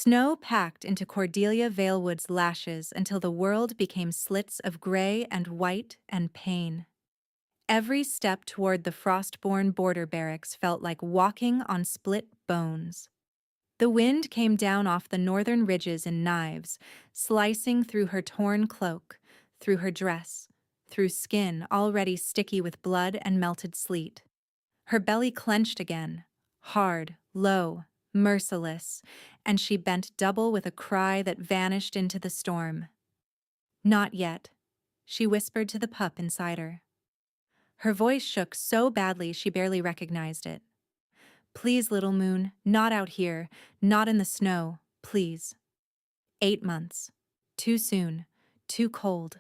Snow packed into Cordelia Valewood's lashes until the world became slits of gray and white and pain. Every step toward the frost-born border barracks felt like walking on split bones. The wind came down off the northern ridges in knives, slicing through her torn cloak, through her dress, through skin already sticky with blood and melted sleet. Her belly clenched again, hard, low, merciless, and she bent double with a cry that vanished into the storm. "Not yet," she whispered to the pup inside her. Her voice shook so badly she barely recognized it. "Please, little moon, not out here, not in the snow, please." 8 months. Too soon, too cold,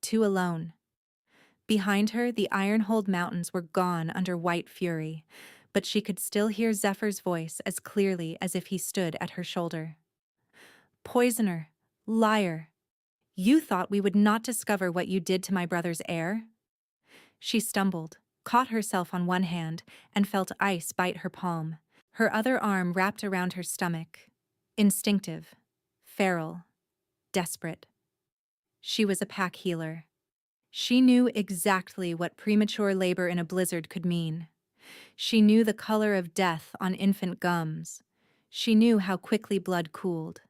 too alone. Behind her, the Ironhold Mountains were gone under white fury, but she could still hear Zephyr's voice as clearly as if he stood at her shoulder. "Poisoner, liar, you thought we would not discover what you did to my brother's heir?" She stumbled, caught herself on one hand, and felt ice bite her palm. Her other arm wrapped around her stomach. Instinctive, feral, desperate. She was a pack healer. She knew exactly what premature labor in a blizzard could mean. She knew the color of death on infant gums. She knew how quickly blood cooled.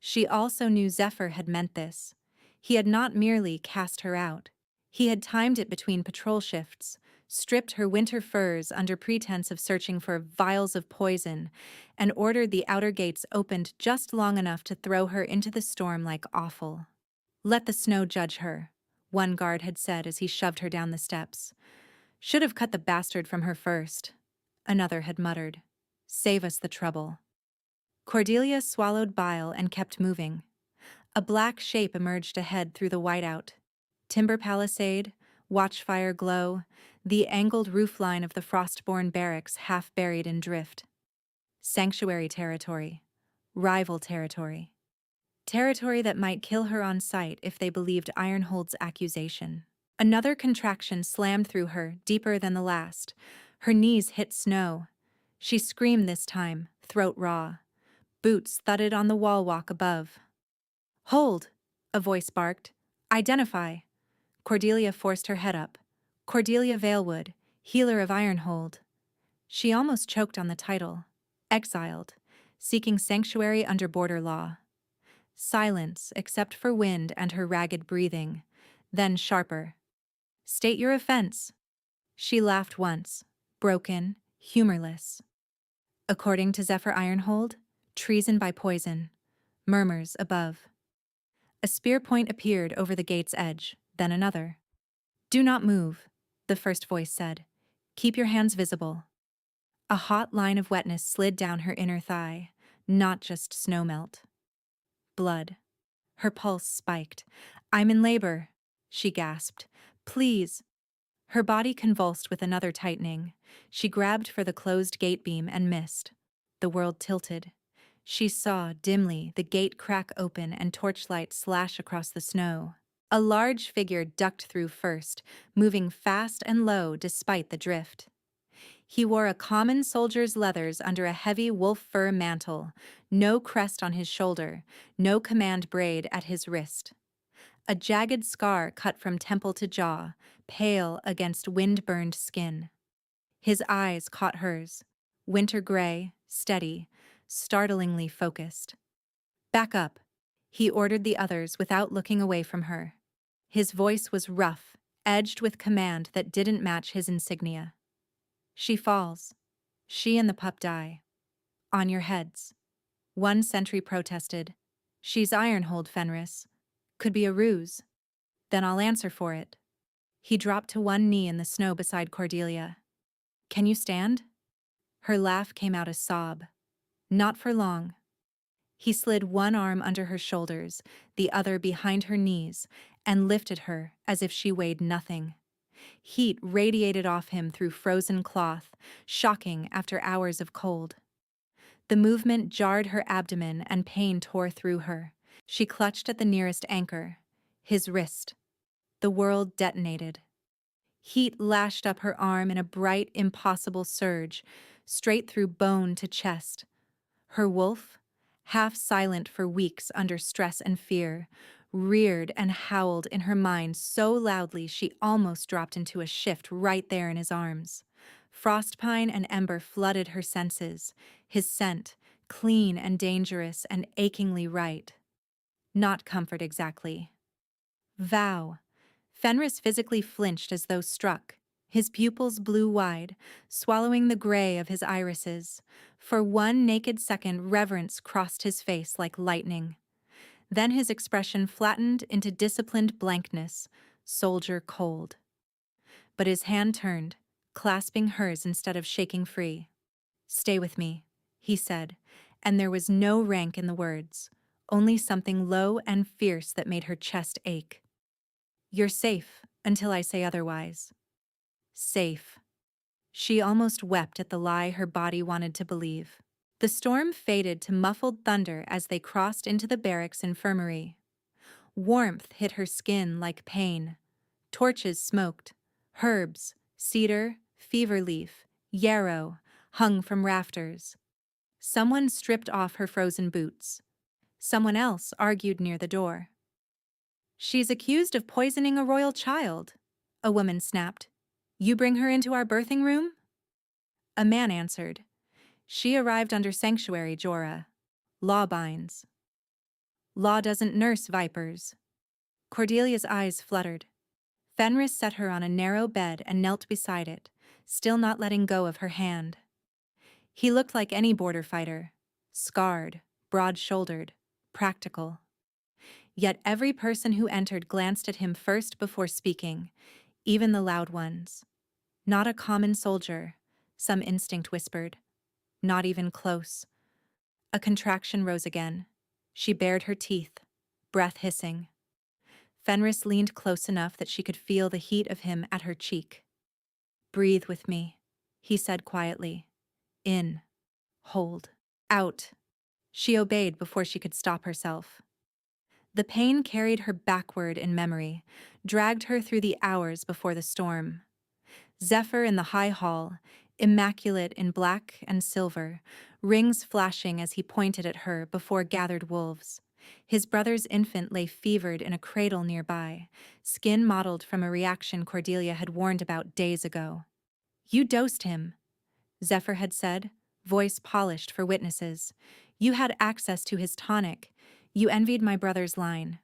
She also knew Zephyr had meant this. He had not merely cast her out. He had timed it between patrol shifts, stripped her winter furs under pretense of searching for vials of poison, and ordered the outer gates opened just long enough to throw her into the storm like offal. "Let the snow judge her," one guard had said as he shoved her down the steps. "Should have cut the bastard from her first," another had muttered. "Save us the trouble." Cordelia swallowed bile and kept moving. A black shape emerged ahead through the whiteout. Timber palisade, watchfire glow, the angled roofline of the Frostborn barracks half buried in drift. Sanctuary territory. Rival territory. Territory that might kill her on sight if they believed Ironhold's accusation. Another contraction slammed through her, deeper than the last. Her knees hit snow. She screamed this time, throat raw. Boots thudded on the wall walk above. "Hold!" a voice barked. "Identify!" Cordelia forced her head up. Cordelia Valewood, healer of Ironhold. She almost choked on the title. Exiled, seeking sanctuary under border law. Silence, except for wind and her ragged breathing. Then sharper. "State your offense." She laughed once, broken, humorless. "According to Zephyr Ironhold, treason by poison." Murmurs above. A spear point appeared over the gate's edge, then another. "Do not move," the first voice said. "Keep your hands visible." A hot line of wetness slid down her inner thigh, not just snowmelt. Blood. Her pulse spiked. "I'm in labor," she gasped. "Please." Her body convulsed with another tightening. She grabbed for the closed gate beam and missed. The world tilted. She saw, dimly, the gate crack open and torchlight slash across the snow. A large figure ducked through first, moving fast and low despite the drift. He wore a common soldier's leathers under a heavy wolf fur mantle, no crest on his shoulder, no command braid at his wrist. A jagged scar cut from temple to jaw, pale against wind-burned skin. His eyes caught hers, winter gray, steady, startlingly focused. "Back up," he ordered the others without looking away from her. His voice was rough, edged with command that didn't match his insignia. "She falls. She and the pup die. On your heads." One sentry protested. "She's Ironhold, Fenris. Could be a ruse." "Then I'll answer for it." He dropped to one knee in the snow beside Cordelia. "Can you stand?" Her laugh came out a sob. "Not for long." He slid one arm under her shoulders, the other behind her knees, and lifted her as if she weighed nothing. Heat radiated off him through frozen cloth, shocking after hours of cold. The movement jarred her abdomen and pain tore through her. She clutched at the nearest anchor, his wrist. The world detonated. Heat lashed up her arm in a bright, impossible surge, straight through bone to chest. Her wolf, half silent for weeks under stress and fear, reared and howled in her mind so loudly she almost dropped into a shift right there in his arms. Frostpine and ember flooded her senses, his scent, clean and dangerous and achingly right. Not comfort exactly. Vow. Fenris physically flinched as though struck. His pupils blew wide, swallowing the gray of his irises. For one naked second, reverence crossed his face like lightning. Then his expression flattened into disciplined blankness, soldier cold. But his hand turned, clasping hers instead of shaking free. "Stay with me," he said, and there was no rank in the words, only something low and fierce that made her chest ache. "You're safe until I say otherwise." Safe. She almost wept at the lie her body wanted to believe. The storm faded to muffled thunder as they crossed into the barracks infirmary. Warmth hit her skin like pain. Torches smoked. Herbs, cedar, fever leaf, yarrow, hung from rafters. Someone stripped off her frozen boots. Someone else argued near the door. "She's accused of poisoning a royal child," a woman snapped. "You bring her into our birthing room?" A man answered. "She arrived under sanctuary, Jorah. Law binds." "Law doesn't nurse vipers." Cordelia's eyes fluttered. Fenris set her on a narrow bed and knelt beside it, still not letting go of her hand. He looked like any border fighter, scarred, broad-shouldered, practical. Yet every person who entered glanced at him first before speaking, even the loud ones. Not a common soldier, some instinct whispered. Not even close. A contraction rose again. She bared her teeth, breath hissing. Fenris leaned close enough that she could feel the heat of him at her cheek. "Breathe with me," he said quietly. "In. Hold. Out." She obeyed before she could stop herself. The pain carried her backward in memory, dragged her through the hours before the storm. Zephyr in the high hall, immaculate in black and silver, rings flashing as he pointed at her before gathered wolves. His brother's infant lay fevered in a cradle nearby, skin mottled from a reaction Cordelia had warned about days ago. "You dosed him," Zephyr had said, voice polished for witnesses. "You had access to his tonic. You envied my brother's line."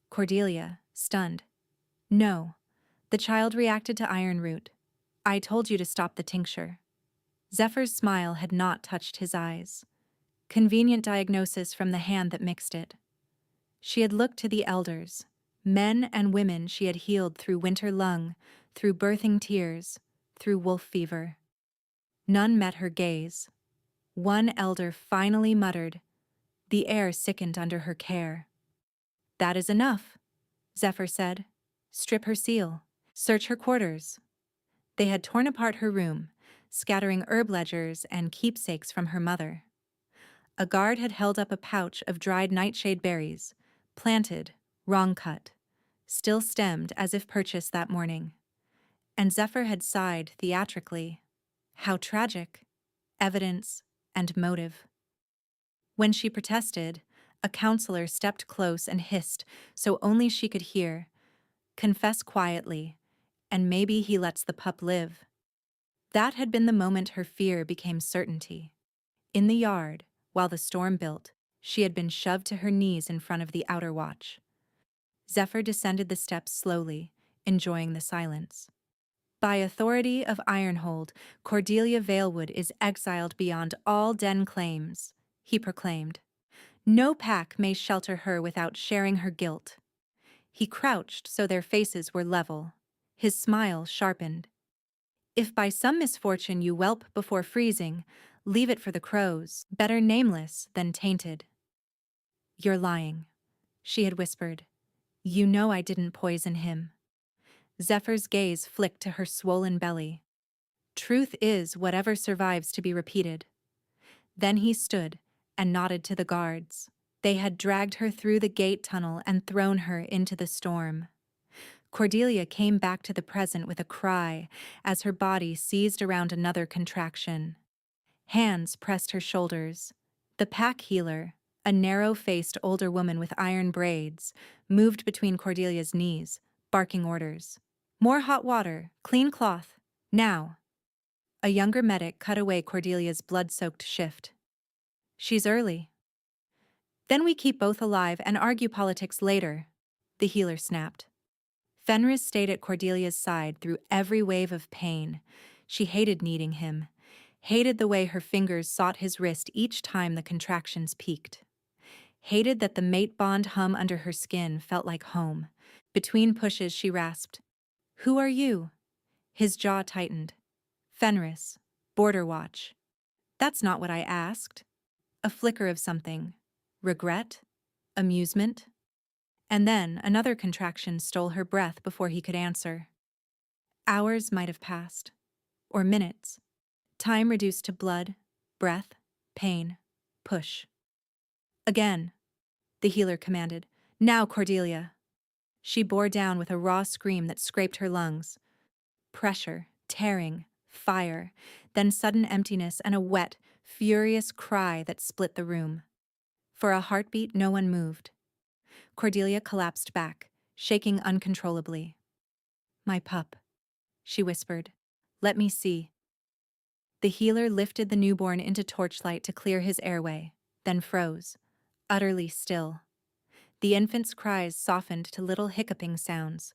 Cordelia, stunned. "No. The child reacted to iron root. I told you to stop the tincture." Zephyr's smile had not touched his eyes. Convenient diagnosis from the hand that mixed it. She had looked to the elders, men and women she had healed through winter lung, through birthing tears, through wolf fever. None met her gaze. One elder finally muttered. The air sickened under her care. "That is enough," Zephyr said. "Strip her seal. Search her quarters." They had torn apart her room, scattering herb ledgers and keepsakes from her mother. A guard had held up a pouch of dried nightshade berries, planted, wrong cut, still stemmed as if purchased that morning. And Zephyr had sighed theatrically. How tragic. Evidence and motive. When she protested, a counselor stepped close and hissed so only she could hear. "Confess quietly, and maybe he lets the pup live." That had been the moment her fear became certainty. In the yard, while the storm built, she had been shoved to her knees in front of the outer watch. Zephyr descended the steps slowly, enjoying the silence. "By authority of Ironhold, Cordelia Valewood is exiled beyond all den claims," he proclaimed. "No pack may shelter her without sharing her guilt." He crouched so their faces were level. His smile sharpened. "If by some misfortune you whelp before freezing, leave it for the crows, better nameless than tainted." "You're lying," she had whispered. "You know I didn't poison him." Zephyr's gaze flicked to her swollen belly. "Truth is whatever survives to be repeated." Then he stood and nodded to the guards. They had dragged her through the gate tunnel and thrown her into the storm. Cordelia came back to the present with a cry as her body seized around another contraction. Hands pressed her shoulders. The pack healer, A narrow-faced older woman with iron braids moved between Cordelia's knees, barking orders. More hot water, clean cloth, now. A younger medic cut away Cordelia's blood-soaked shift. She's early. Then we keep both alive and argue politics later, the healer snapped. Fenris stayed at Cordelia's side through every wave of pain. She hated needing him, hated the way her fingers sought his wrist each time the contractions peaked. Hated that the mate bond hum under her skin felt like home. Between pushes, she rasped, "Who are you?" His jaw tightened. "Fenris, Border Watch." "That's not what I asked." A flicker of something. Regret? Amusement? And then another contraction stole her breath before he could answer. Hours might have passed. Or minutes. Time reduced to blood, breath, pain, push. Again, the healer commanded. "Now, Cordelia." She bore down with a raw scream that scraped her lungs. Pressure, tearing, fire, then sudden emptiness and a wet, furious cry that split the room. For a heartbeat, no one moved. Cordelia collapsed back, shaking uncontrollably. "My pup," she whispered. "Let me see." The healer lifted the newborn into torchlight to clear his airway, then froze, utterly still. The infant's cries softened to little hiccuping sounds.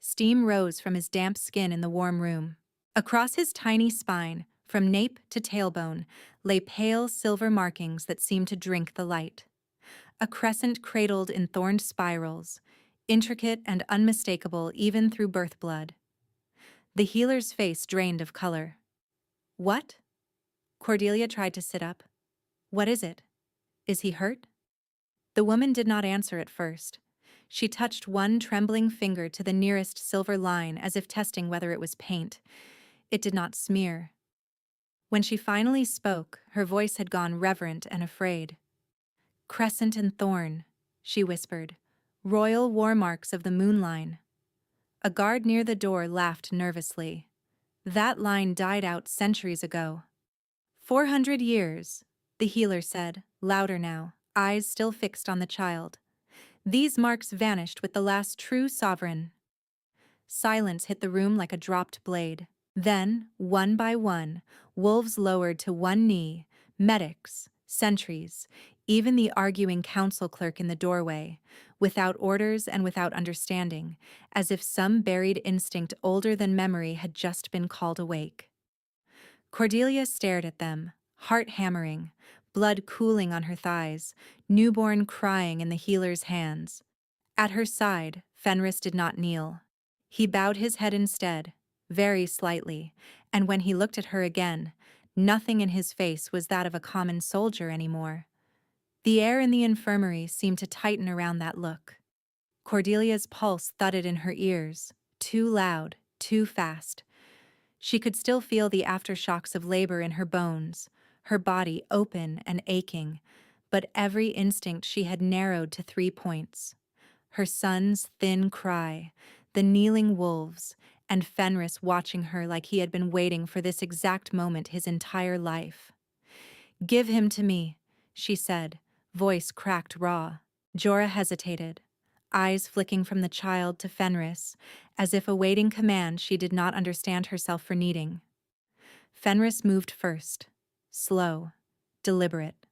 Steam rose from his damp skin in the warm room. Across his tiny spine, from nape to tailbone, lay pale silver markings that seemed to drink the light. A crescent cradled in thorned spirals, intricate and unmistakable even through birth blood. The healer's face drained of color. "What?" Cordelia tried to sit up. "What is it? Is he hurt?" The woman did not answer at first. She touched one trembling finger to the nearest silver line as if testing whether it was paint. It did not smear. When she finally spoke, her voice had gone reverent and afraid. "Crescent and thorn," she whispered. "Royal war marks of the moon line." A guard near the door laughed nervously. "That line died out centuries ago." 400 years, the healer said, louder now, eyes still fixed on the child. "These marks vanished with the last true sovereign." Silence hit the room like a dropped blade. Then, one by one, wolves lowered to one knee, medics, sentries, even the arguing council clerk in the doorway, without orders and without understanding, as if some buried instinct older than memory had just been called awake. Cordelia stared at them, heart hammering, blood cooling on her thighs, newborn crying in the healer's hands. At her side, Fenris did not kneel. He bowed his head instead, very slightly, and when he looked at her again, nothing in his face was that of a common soldier anymore. The air in the infirmary seemed to tighten around that look. Cordelia's pulse thudded in her ears, too loud, too fast. She could still feel the aftershocks of labor in her bones, her body open and aching, but every instinct she had narrowed to 3 points. Her son's thin cry, the kneeling wolves, and Fenris watching her like he had been waiting for this exact moment his entire life. "Give him to me," she said, voice cracked raw. Jorah hesitated, eyes flicking from the child to Fenris, as if awaiting command she did not understand herself for needing. Fenris moved first, slow, deliberate.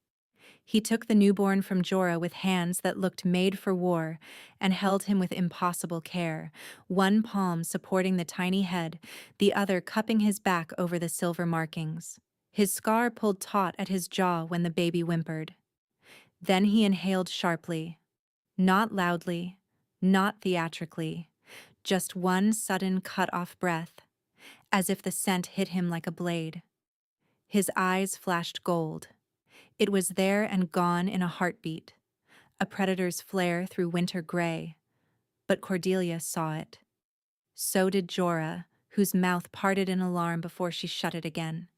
He took the newborn from Jorah with hands that looked made for war and held him with impossible care, one palm supporting the tiny head, the other cupping his back over the silver markings. His scar pulled taut at his jaw when the baby whimpered. Then he inhaled sharply, not loudly, not theatrically, just one sudden cut-off breath, as if the scent hit him like a blade. His eyes flashed gold. It was there and gone in a heartbeat, a predator's flare through winter gray. But Cordelia saw it. So did Jorah, whose mouth parted in alarm before she shut it again.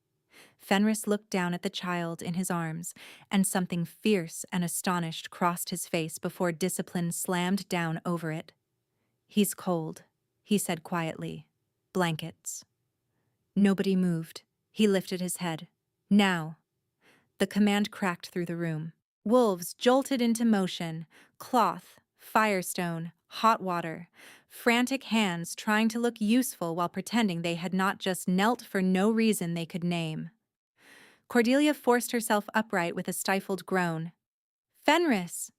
Fenris looked down at the child in his arms, and something fierce and astonished crossed his face before discipline slammed down over it. "He's cold," he said quietly. "Blankets." Nobody moved. He lifted his head. "Now." The command cracked through the room. Wolves jolted into motion, cloth, firestone, hot water, frantic hands trying to look useful while pretending they had not just knelt for no reason they could name. Cordelia forced herself upright with a stifled groan. Fenris!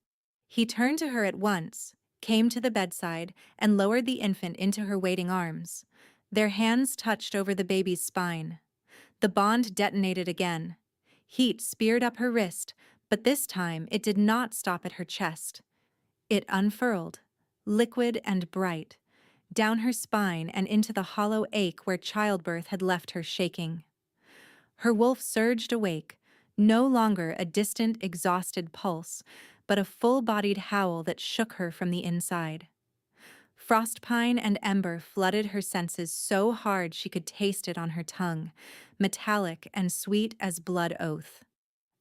He turned to her at once, came to the bedside, and lowered the infant into her waiting arms. Their hands touched over the baby's spine. The bond detonated again. Heat speared up her wrist, but this time it did not stop at her chest. It unfurled, liquid and bright, down her spine and into the hollow ache where childbirth had left her shaking. Her wolf surged awake, no longer a distant, exhausted pulse, but a full-bodied howl that shook her from the inside. Frostpine and ember flooded her senses so hard she could taste it on her tongue, metallic and sweet as blood oath.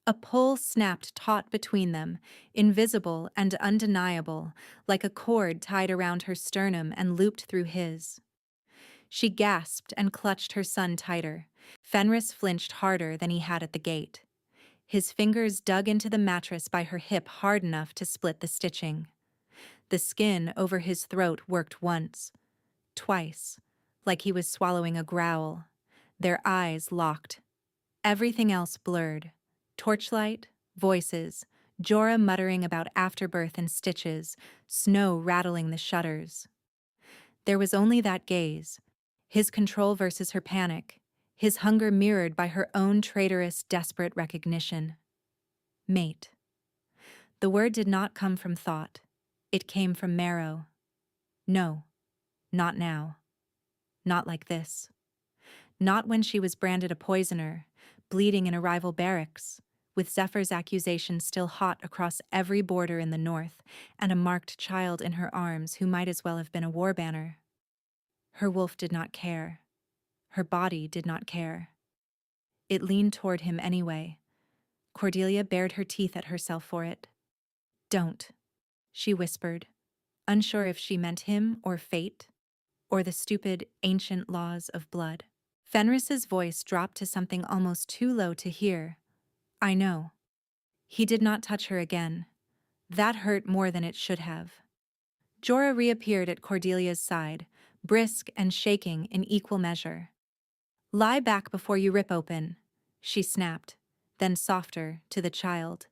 A pull snapped taut between them, invisible and undeniable, like a cord tied around her sternum and looped through his. She gasped and clutched her son tighter. Fenris flinched harder than he had at the gate. His fingers dug into the mattress by her hip hard enough to split the stitching. The skin over his throat worked once, twice, like he was swallowing a growl. Their eyes locked. Everything else blurred. Torchlight, voices, Jorah muttering about afterbirth and stitches, snow rattling the shutters. There was only that gaze, his control versus her panic, his hunger mirrored by her own traitorous, desperate recognition. Mate. The word did not come from thought. It came from marrow. No, not now. Not like this. Not when she was branded a poisoner, bleeding in a rival barracks, with Zephyr's accusation still hot across every border in the north, and a marked child in her arms who might as well have been a war banner. Her wolf did not care. Her body did not care. It leaned toward him anyway. Cordelia bared her teeth at herself for it. Don't, she whispered, unsure if she meant him or fate, or the stupid, ancient laws of blood. Fenris's voice dropped to something almost too low to hear. I know. He did not touch her again. That hurt more than it should have. Jorah reappeared at Cordelia's side, brisk and shaking in equal measure. Lie back before you rip open, she snapped, then softer, to the child.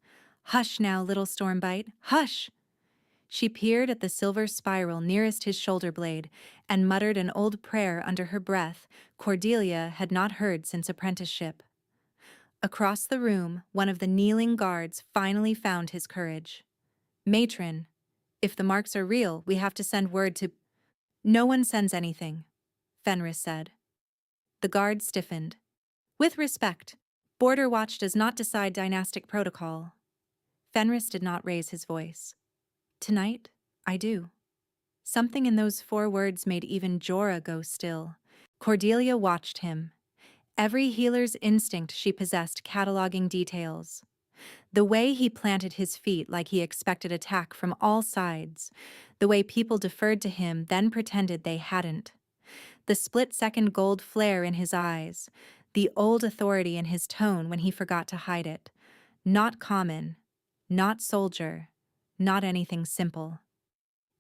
Hush now, little Stormbite, hush! She peered at the silver spiral nearest his shoulder blade and muttered an old prayer under her breath Cordelia had not heard since apprenticeship. Across the room, one of the kneeling guards finally found his courage. Matron, if the marks are real, we have to send word to— No one sends anything, Fenris said. The guard stiffened. With respect, Border Watch does not decide dynastic protocol. Fenris did not raise his voice. Tonight, I do. Something in those 4 words made even Jorah go still. Cordelia watched him. Every healer's instinct she possessed cataloging details. The way he planted his feet like he expected attack from all sides. The way people deferred to him then pretended they hadn't. The split-second gold flare in his eyes. The old authority in his tone when he forgot to hide it. Not common. Not soldier. Not anything simple.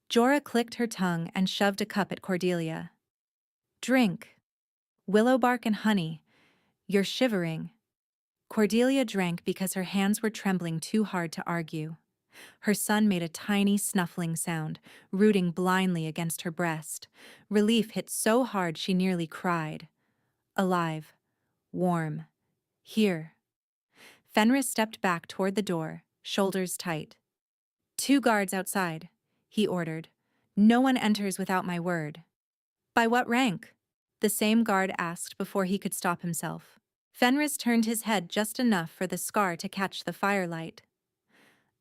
Jorah clicked her tongue and shoved a cup at Cordelia. Drink. Willow bark and honey. You're shivering. Cordelia drank because her hands were trembling too hard to argue. Her son made a tiny snuffling sound, rooting blindly against her breast. Relief hit so hard she nearly cried. Alive. Warm. Here. Fenris stepped back toward the door, shoulders tight. 2 guards outside, he ordered. No one enters without my word. By what rank? The same guard asked before he could stop himself. Fenris turned his head just enough for the scar to catch the firelight.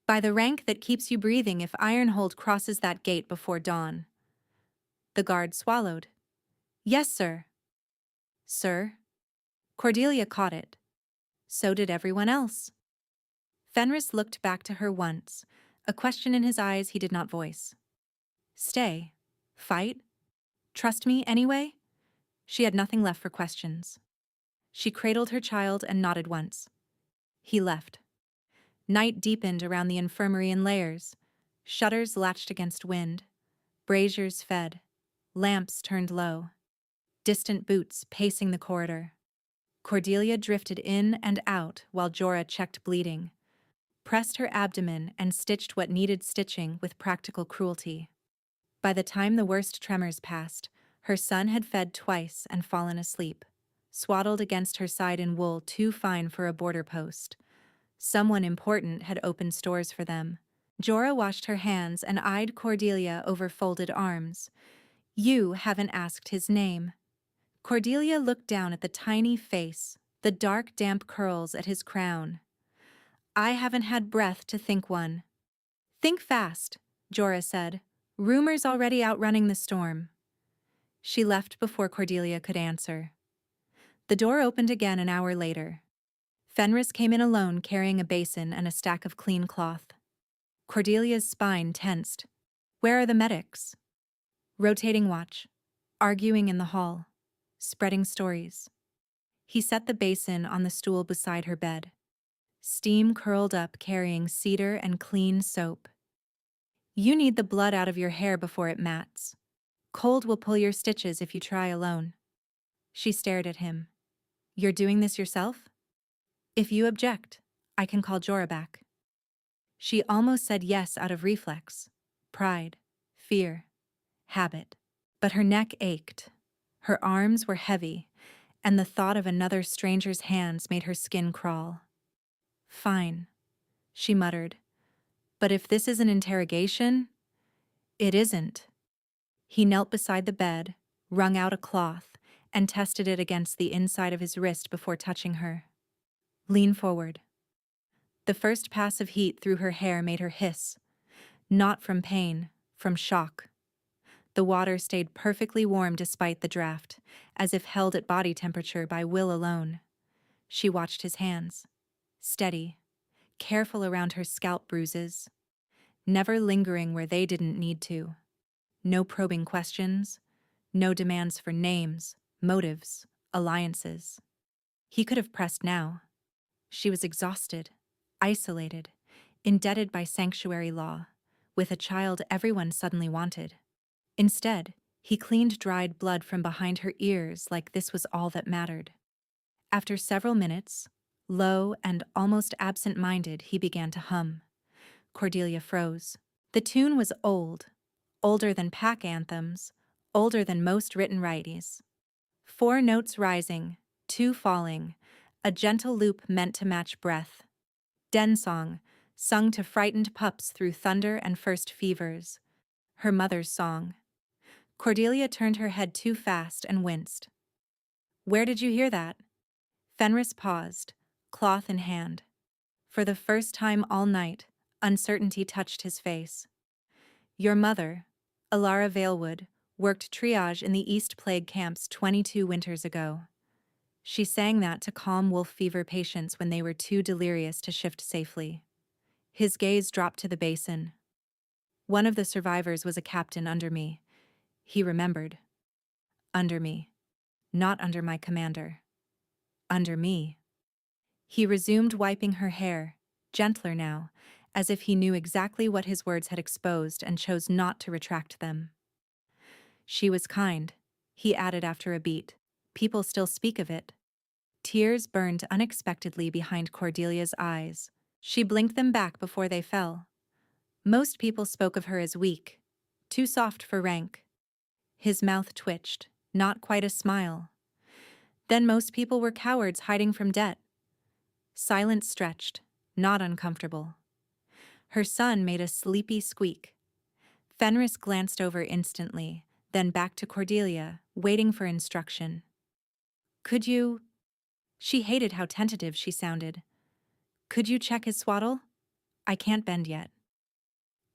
By the rank that keeps you breathing if Ironhold crosses that gate before dawn. The guard swallowed. Yes, sir. Sir? Cordelia caught it. So did everyone else. Fenris looked back to her once, a question in his eyes he did not voice. Stay. Fight? Trust me anyway? She had nothing left for questions. She cradled her child and nodded once. He left. Night deepened around the infirmary in layers. Shutters latched against wind. Braziers fed. Lamps turned low. Distant boots pacing the corridor. Cordelia drifted in and out while Jorah checked bleeding, pressed her abdomen and stitched what needed stitching with practical cruelty. By the time the worst tremors passed, her son had fed twice and fallen asleep, swaddled against her side in wool too fine for a border post. Someone important had opened stores for them. Jorah washed her hands and eyed Cordelia over folded arms. "You haven't asked his name." Cordelia looked down at the tiny face, the dark, damp curls at his crown. "I haven't had breath to think one." "Think fast," Jorah said. "Rumors already outrunning the storm." She left before Cordelia could answer. The door opened again an hour later. Fenris came in alone carrying a basin and a stack of clean cloth. Cordelia's spine tensed. "Where are the medics?" "Rotating watch. Arguing in the hall. Spreading stories." He set the basin on the stool beside her bed. Steam curled up carrying cedar and clean soap. "You need the blood out of your hair before it mats. Cold will pull your stitches if you try alone." She stared at him. "You're doing this yourself?" "If you object, I can call Jorah back." She almost said yes out of reflex. Pride, fear, habit. But her neck ached. Her arms were heavy, and the thought of another stranger's hands made her skin crawl. "Fine," she muttered. "But if this is an interrogation..." "It isn't." He knelt beside the bed, wrung out a cloth, and tested it against the inside of his wrist before touching her. "Lean forward." The first pass of heat through her hair made her hiss. Not from pain, from shock. The water stayed perfectly warm despite the draft, as if held at body temperature by will alone. She watched his hands. Steady, careful around her scalp bruises, never lingering where they didn't need to. No probing questions, no demands for names, motives, alliances. He could have pressed now. She was exhausted, isolated, indebted by sanctuary law, with a child everyone suddenly wanted. Instead, he cleaned dried blood from behind her ears like this was all that mattered. After several minutes, low and almost absent-minded, he began to hum. Cordelia froze. The tune was old, older than pack anthems, older than most written righties. 4 notes rising, 2 falling, a gentle loop meant to match breath. Den song, sung to frightened pups through thunder and first fevers. Her mother's song. Cordelia turned her head too fast and winced. "Where did you hear that?" Fenris paused, cloth in hand. For the first time all night, uncertainty touched his face. "Your mother, Alara Valewood, worked triage in the East Plague camps 22 winters ago. She sang that to calm wolf fever patients when they were too delirious to shift safely." His gaze dropped to the basin. "One of the survivors was a captain under me." He remembered. "Under me. Not under my commander. Under me." He resumed wiping her hair, gentler now, as if he knew exactly what his words had exposed and chose not to retract them. "She was kind," he added after a beat. "People still speak of it." Tears burned unexpectedly behind Cordelia's eyes. She blinked them back before they fell. Most people spoke of her as weak, too soft for rank. His mouth twitched, not quite a smile. Then most people were cowards hiding from debt. Silence stretched, not uncomfortable. Her son made a sleepy squeak. Fenris glanced over instantly, then back to Cordelia, waiting for instruction. "Could you..." She hated how tentative she sounded. "Could you check his swaddle? I can't bend yet."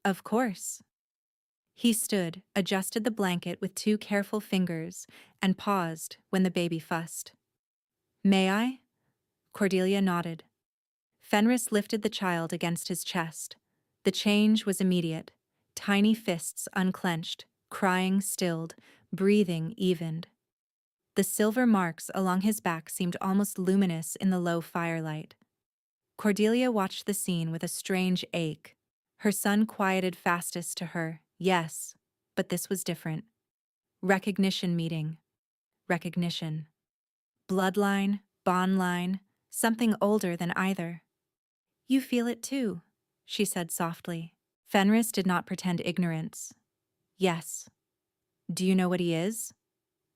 "Of course." He stood, adjusted the blanket with 2 careful fingers, and paused when the baby fussed. "May I?" Cordelia nodded. Fenris lifted the child against his chest. The change was immediate. Tiny fists unclenched, crying stilled, breathing evened. The silver marks along his back seemed almost luminous in the low firelight. Cordelia watched the scene with a strange ache. Her son quieted fastest to her, yes, but this was different. Recognition meeting. Recognition. Bloodline, bond line, something older than either. You feel it too, she said softly. Fenris did not pretend ignorance. Yes. Do you know what he is?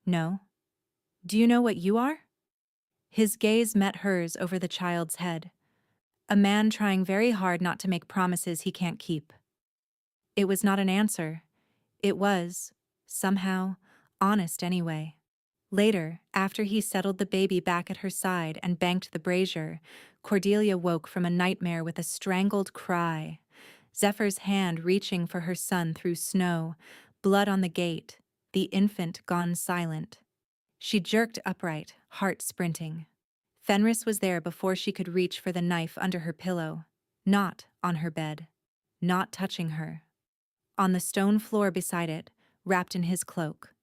No. Do you know what you are? His gaze met hers over the child's head. A man trying very hard not to make promises he can't keep. It was not an answer. It was, somehow, honest anyway. Later, after he settled the baby back at her side and banked the brazier, Cordelia woke from a nightmare with a strangled cry. Zephyr's hand reaching for her son through snow, blood on the gate, the infant gone silent. She jerked upright, heart sprinting. Fenris was there before she could reach for the knife under her pillow. Not on her bed. Not touching her. On the stone floor beside it, wrapped in his cloak.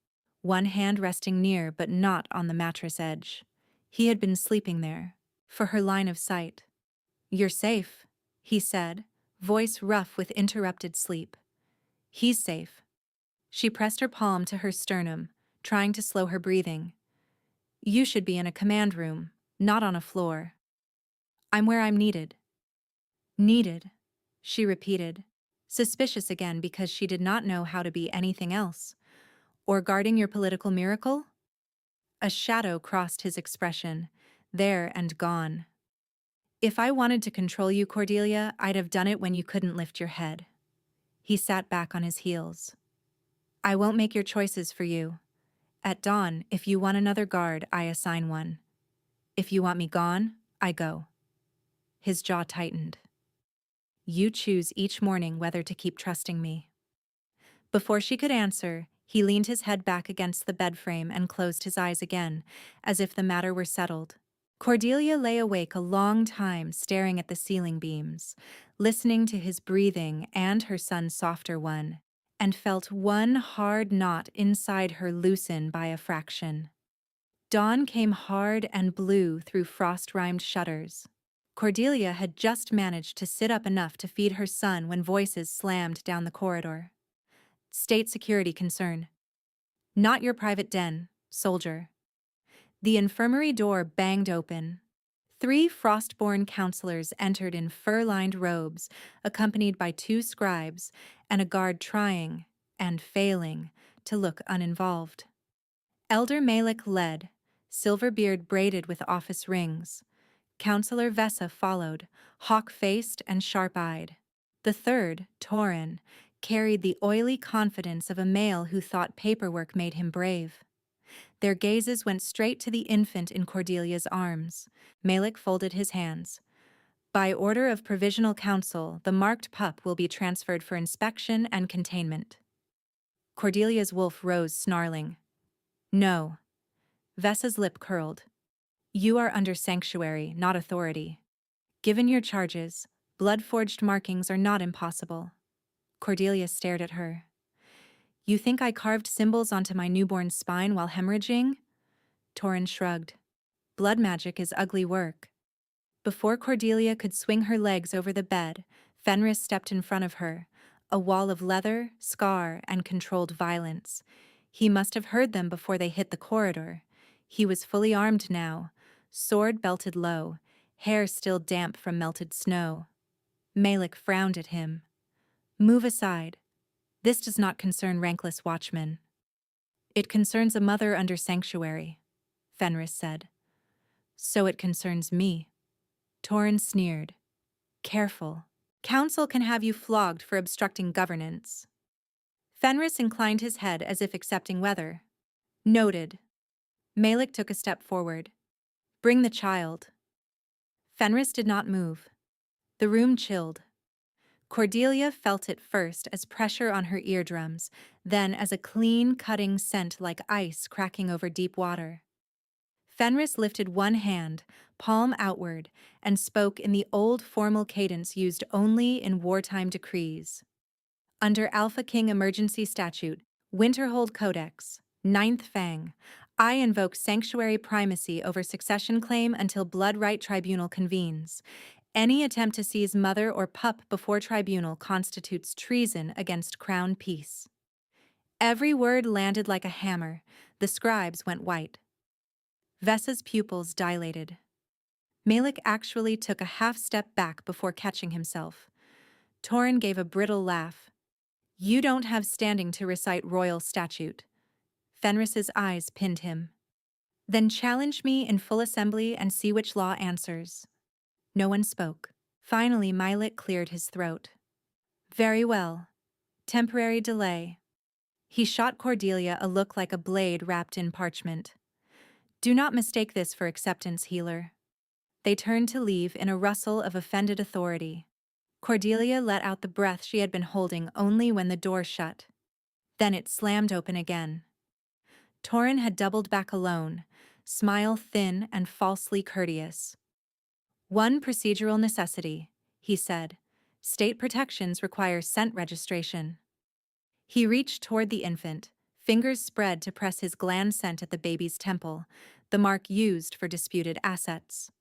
One hand resting near but not on the mattress edge. He had been sleeping there, for her line of sight. You're safe, he said, voice rough with interrupted sleep. He's safe. She pressed her palm to her sternum, trying to slow her breathing. You should be in a command room, not on a floor. I'm where I'm needed. Needed, she repeated, suspicious again because she did not know how to be anything else. Or guarding your political miracle? A shadow crossed his expression, there and gone. If I wanted to control you, Cordelia, I'd have done it when you couldn't lift your head. He sat back on his heels. I won't make your choices for you. At dawn, if you want another guard, I assign one. If you want me gone, I go. His jaw tightened. You choose each morning whether to keep trusting me. Before she could answer, he leaned his head back against the bed frame and closed his eyes again, as if the matter were settled. Cordelia lay awake a long time staring at the ceiling beams, listening to his breathing and her son's softer one, and felt one hard knot inside her loosen by a fraction. Dawn came hard and blue through frost-rimed shutters. Cordelia had just managed to sit up enough to feed her son when voices slammed down the corridor. State security concern. Not your private den, soldier. The infirmary door banged open. 3 frost-born counselors entered in fur-lined robes, accompanied by 2 scribes and a guard trying, and failing, to look uninvolved. Elder Malik led, silver beard braided with office rings. Counselor Vessa followed, hawk-faced and sharp-eyed. The third, Torin, carried the oily confidence of a male who thought paperwork made him brave. Their gazes went straight to the infant in Cordelia's arms. Malik folded his hands. By order of Provisional Council, the marked pup will be transferred for inspection and containment. Cordelia's wolf rose, snarling. No. Vessa's lip curled. You are under sanctuary, not authority. Given your charges, blood-forged markings are not impossible. Cordelia stared at her. You think I carved symbols onto my newborn's spine while hemorrhaging? Torin shrugged. Blood magic is ugly work. Before Cordelia could swing her legs over the bed, Fenris stepped in front of her, a wall of leather, scar, and controlled violence. He must have heard them before they hit the corridor. He was fully armed now, sword belted low, hair still damp from melted snow. Malik frowned at him. Move aside. This does not concern rankless watchmen. It concerns a mother under sanctuary, Fenris said. So it concerns me. Torin sneered. Careful. Council can have you flogged for obstructing governance. Fenris inclined his head as if accepting weather. Noted. Malik took a step forward. Bring the child. Fenris did not move. The room chilled. Cordelia felt it first as pressure on her eardrums, then as a clean, cutting scent like ice cracking over deep water. Fenris lifted one hand, palm outward, and spoke in the old formal cadence used only in wartime decrees. Under Alpha King Emergency Statute, Winterhold Codex, 9th Fang, I invoke sanctuary primacy over succession claim until Blood Right Tribunal convenes. Any attempt to seize mother or pup before tribunal constitutes treason against crown peace. Every word landed like a hammer. The scribes went white. Vessa's pupils dilated. Malik actually took a half step back before catching himself. Torin gave a brittle laugh. You don't have standing to recite royal statute. Fenris's eyes pinned him. Then challenge me in full assembly and see which law answers. No one spoke. Finally, Malik cleared his throat. Very well. Temporary delay. He shot Cordelia a look like a blade wrapped in parchment. Do not mistake this for acceptance, healer. They turned to leave in a rustle of offended authority. Cordelia let out the breath she had been holding only when the door shut. Then it slammed open again. Torin had doubled back alone, smile thin and falsely courteous. One procedural necessity, he said. State protections require scent registration. He reached toward the infant, fingers spread to press his gland scent at the baby's temple, the mark used for disputed assets.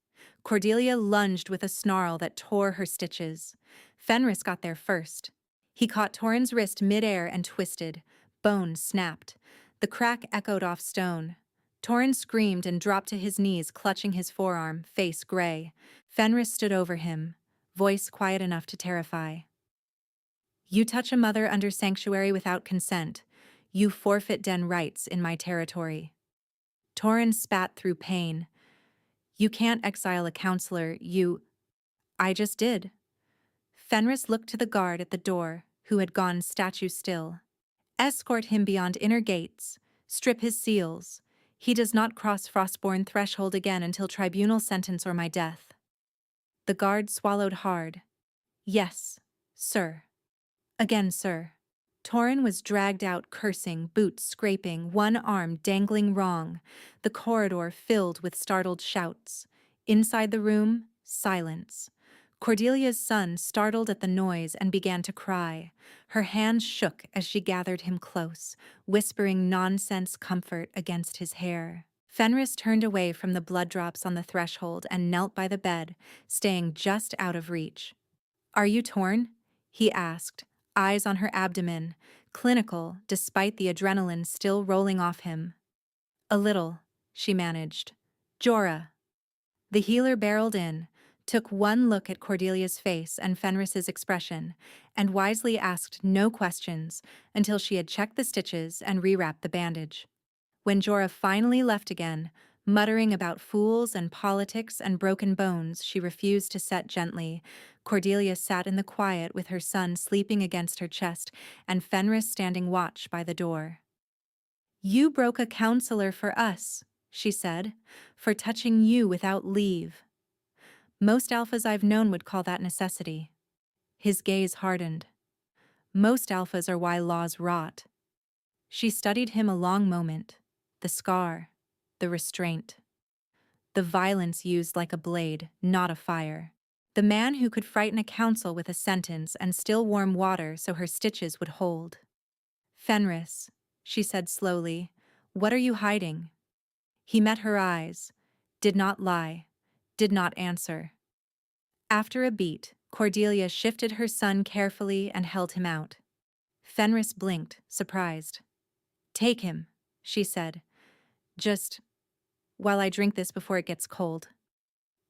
Cordelia lunged with a snarl that tore her stitches. Fenris got there first. He caught Torin's wrist midair and twisted. Bone snapped. The crack echoed off stone. Torin screamed and dropped to his knees, clutching his forearm, face gray. Fenris stood over him, voice quiet enough to terrify. You touch a mother under sanctuary without consent. You forfeit den rights in my territory. Torin spat through pain. You can't exile a counselor, I just did. Fenris looked to the guard at the door, who had gone statue still. Escort him beyond inner gates. Strip his seals. He does not cross Frostborn threshold again until tribunal sentence or my death. The guard swallowed hard. Yes, sir. Again, sir. Torin was dragged out cursing, boots scraping, one arm dangling wrong, the corridor filled with startled shouts. Inside the room, silence. Cordelia's son startled at the noise and began to cry. Her hands shook as she gathered him close, whispering nonsense comfort against his hair. Fenris turned away from the blood drops on the threshold and knelt by the bed, staying just out of reach. Are you torn? He asked, eyes on her abdomen, clinical despite the adrenaline still rolling off him. A little, she managed. Jorah. The healer barreled in, took one look at Cordelia's face and Fenris's expression, and wisely asked no questions until she had checked the stitches and rewrapped the bandage. When Jorah finally left again, muttering about fools and politics and broken bones she refused to set gently, Cordelia sat in the quiet with her son sleeping against her chest and Fenris standing watch by the door. You broke a counselor for us, she said, for touching you without leave. Most alphas I've known would call that necessity. His gaze hardened. Most alphas are why laws rot. She studied him a long moment, the scar, the restraint. The violence used like a blade, not a fire. The man who could frighten a council with a sentence and still warm water so her stitches would hold. Fenris, she said slowly, what are you hiding? He met her eyes, did not lie, did not answer. After a beat, Cordelia shifted her son carefully and held him out. Fenris blinked, surprised. Take him, she said. Just while I drink this before it gets cold.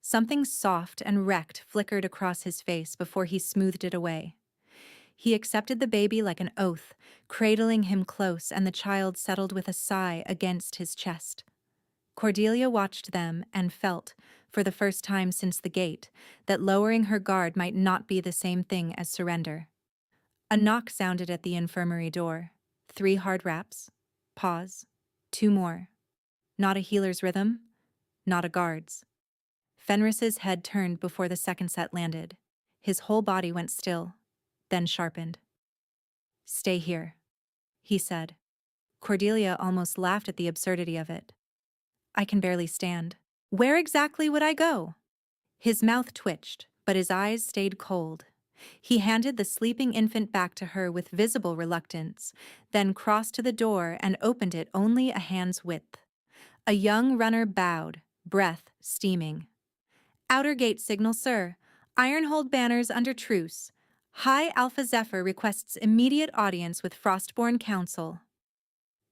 Something soft and wrecked flickered across his face before he smoothed it away. He accepted the baby like an oath, cradling him close, and the child settled with a sigh against his chest. Cordelia watched them and felt, for the first time since the gate, that lowering her guard might not be the same thing as surrender. A knock sounded at the infirmary door. 3 hard raps. Pause. 2 more. Not a healer's rhythm, not a guard's. Fenris's head turned before the second set landed. His whole body went still, then sharpened. Stay here, he said. Cordelia almost laughed at the absurdity of it. I can barely stand. Where exactly would I go? His mouth twitched, but his eyes stayed cold. He handed the sleeping infant back to her with visible reluctance, then crossed to the door and opened it only a hand's width. A young runner bowed, breath steaming. Outer gate signal, sir. Ironhold banners under truce. High Alpha Zephyr requests immediate audience with Frostborn Council.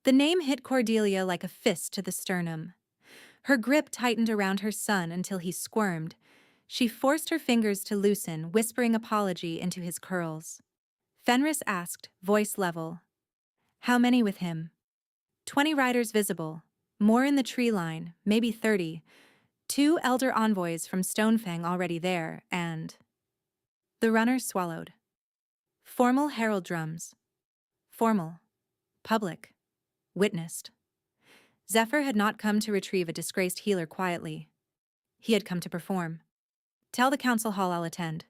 The name hit Cordelia like a fist to the sternum. Her grip tightened around her son until he squirmed. She forced her fingers to loosen, whispering apology into his curls. Fenris asked, voice level. How many with him? 20 riders visible. More in the tree line, maybe 30. 2 elder envoys from Stonefang already there, and... The runner swallowed. Formal herald drums. Formal. Public. Witnessed. Zephyr had not come to retrieve a disgraced healer quietly. He had come to perform. Tell the council hall I'll attend,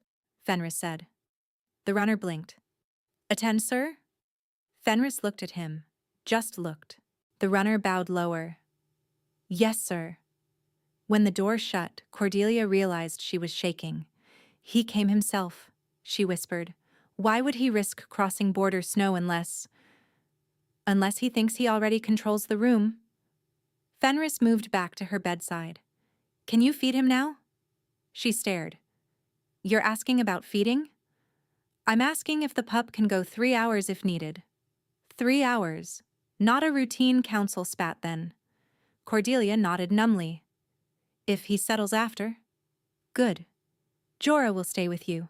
Fenris said. The runner blinked. Attend, sir? Fenris looked at him. Just looked. The runner bowed lower. Yes, sir. When the door shut, Cordelia realized she was shaking. He came himself, she whispered. Why would he risk crossing border snow unless he thinks he already controls the room? Fenris moved back to her bedside. Can you feed him now? She stared. You're asking about feeding? I'm asking if the pup can go 3 hours if needed. 3 hours. Not a routine council spat then. Cordelia nodded numbly. If he settles after. Good. Jorah will stay with you.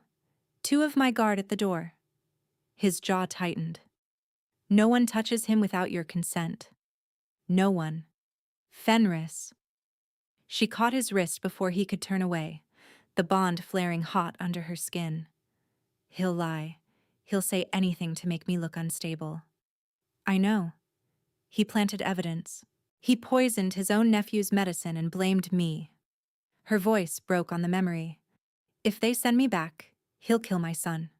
2 of my guard at the door. His jaw tightened. No one touches him without your consent. No one. Fenris. She caught his wrist before he could turn away, the bond flaring hot under her skin. He'll lie. He'll say anything to make me look unstable. I know. He planted evidence. He poisoned his own nephew's medicine and blamed me. Her voice broke on the memory. If they send me back, he'll kill my son.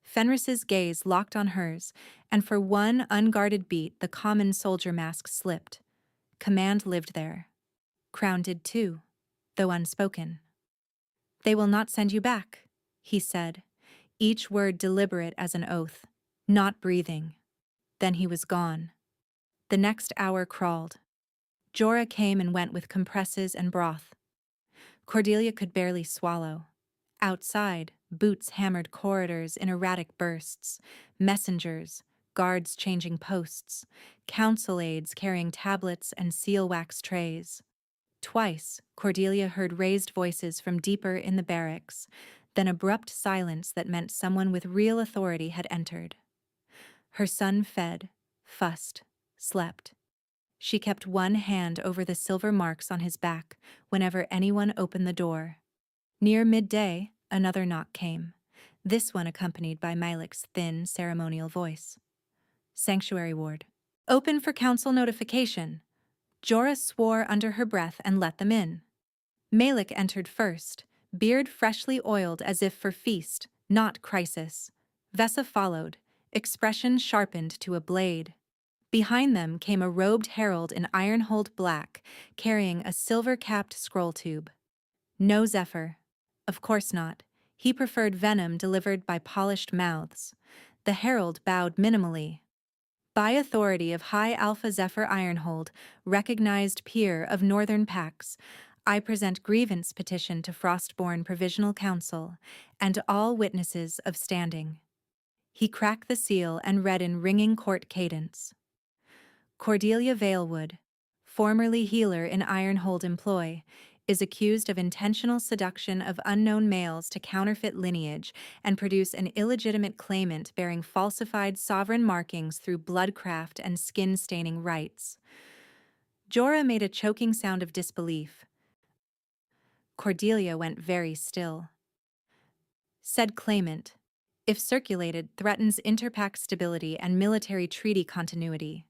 Fenris's gaze locked on hers, and for one unguarded beat the common soldier mask slipped. Command lived there. Crown did too, though unspoken. They will not send you back, he said, each word deliberate as an oath, not breathing. Then he was gone. The next hour crawled. Jorah came and went with compresses and broth. Cordelia could barely swallow. Outside, boots hammered corridors in erratic bursts, messengers, guards changing posts, council aides carrying tablets and seal wax trays. Twice, Cordelia heard raised voices from deeper in the barracks, then abrupt silence that meant someone with real authority had entered. Her son fed, fussed, slept. She kept one hand over the silver marks on his back whenever anyone opened the door. Near midday, another knock came, this one accompanied by Malik's thin, ceremonial voice. Sanctuary ward. Open for council notification. Jorah swore under her breath and let them in. Malik entered first, beard freshly oiled as if for feast, not crisis. Vesa followed, expression sharpened to a blade. Behind them came a robed herald in Ironhold black, carrying a silver-capped scroll tube. No Zephyr. Of course not. He preferred venom delivered by polished mouths. The herald bowed minimally. By authority of High Alpha Zephyr Ironhold, recognized peer of Northern Pax, I present grievance petition to Frostborn Provisional Council and all witnesses of standing. He cracked the seal and read in ringing court cadence. Cordelia Valewood, formerly healer in Ironhold employ, is accused of intentional seduction of unknown males to counterfeit lineage and produce an illegitimate claimant bearing falsified sovereign markings through bloodcraft and skin-staining rites. Jorah made a choking sound of disbelief. Cordelia went very still. Said claimant, if circulated, threatens interpact stability and military treaty continuity.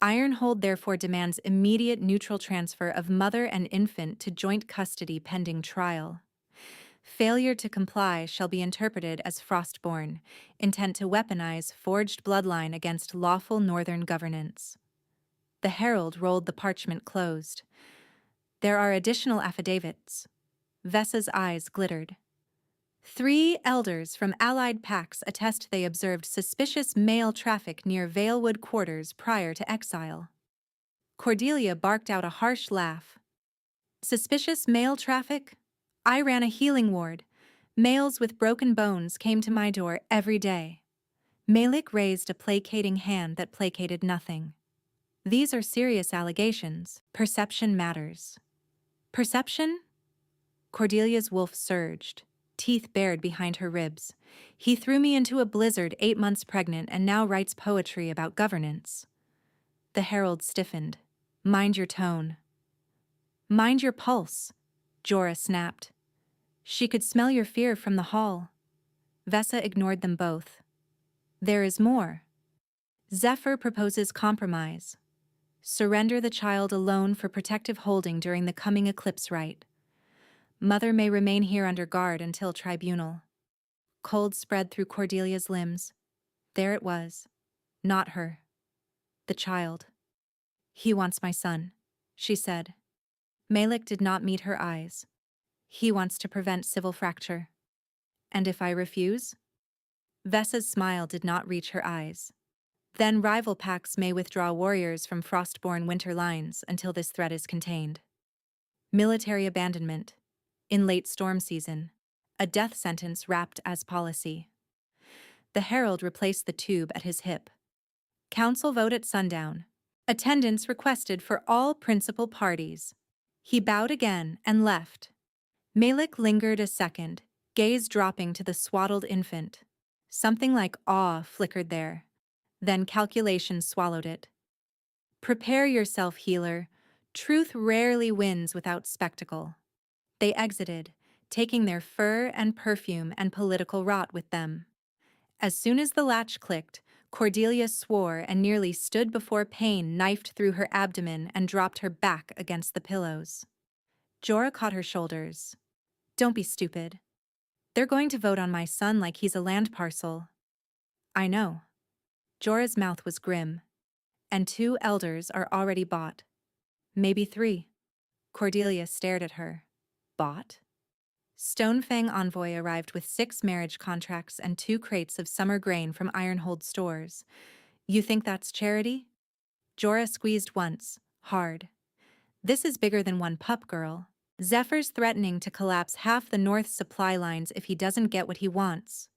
Ironhold therefore demands immediate neutral transfer of mother and infant to joint custody pending trial. Failure to comply shall be interpreted as Frostborn, intent to weaponize forged bloodline against lawful northern governance. The herald rolled the parchment closed. There are additional affidavits. Vesa's eyes glittered. 3 elders from allied packs attest they observed suspicious male traffic near Valewood quarters prior to exile. Cordelia barked out a harsh laugh. Suspicious male traffic? I ran a healing ward. Males with broken bones came to my door every day. Malik raised a placating hand that placated nothing. These are serious allegations. Perception matters. Perception? Cordelia's wolf surged, teeth bared behind her ribs. He threw me into a blizzard 8 months pregnant and now writes poetry about governance. The herald stiffened. Mind your tone. Mind your pulse, Jorah snapped. She could smell your fear from the hall. Vesa ignored them both. There is more. Zephyr proposes compromise. Surrender the child alone for protective holding during the coming eclipse rite. Mother may remain here under guard until tribunal. Cold spread through Cordelia's limbs. There it was. Not her. The child. He wants my son, she said. Malik did not meet her eyes. He wants to prevent civil fracture. And if I refuse? Vesa's smile did not reach her eyes. Then rival packs may withdraw warriors from Frostborn winter lines until this threat is contained. Military abandonment. In late storm season. A death sentence wrapped as policy. The herald replaced the tube at his hip. Council vote at sundown. Attendance requested for all principal parties. He bowed again and left. Malik lingered a second, gaze dropping to the swaddled infant. Something like awe flickered there. Then calculation swallowed it. Prepare yourself, healer. Truth rarely wins without spectacle. They exited, taking their fur and perfume and political rot with them. As soon as the latch clicked, Cordelia swore and nearly stood before pain knifed through her abdomen and dropped her back against the pillows. Jorah caught her shoulders. Don't be stupid. They're going to vote on my son like he's a land parcel. I know. Jorah's mouth was grim. And 2 elders are already bought. Maybe 3. Cordelia stared at her. Bought? Stonefang Envoy arrived with 6 marriage contracts and 2 crates of summer grain from Ironhold stores. You think that's charity? Jorah squeezed once, hard. This is bigger than one pup, girl. Zephyr's threatening to collapse half the North's supply lines if he doesn't get what he wants.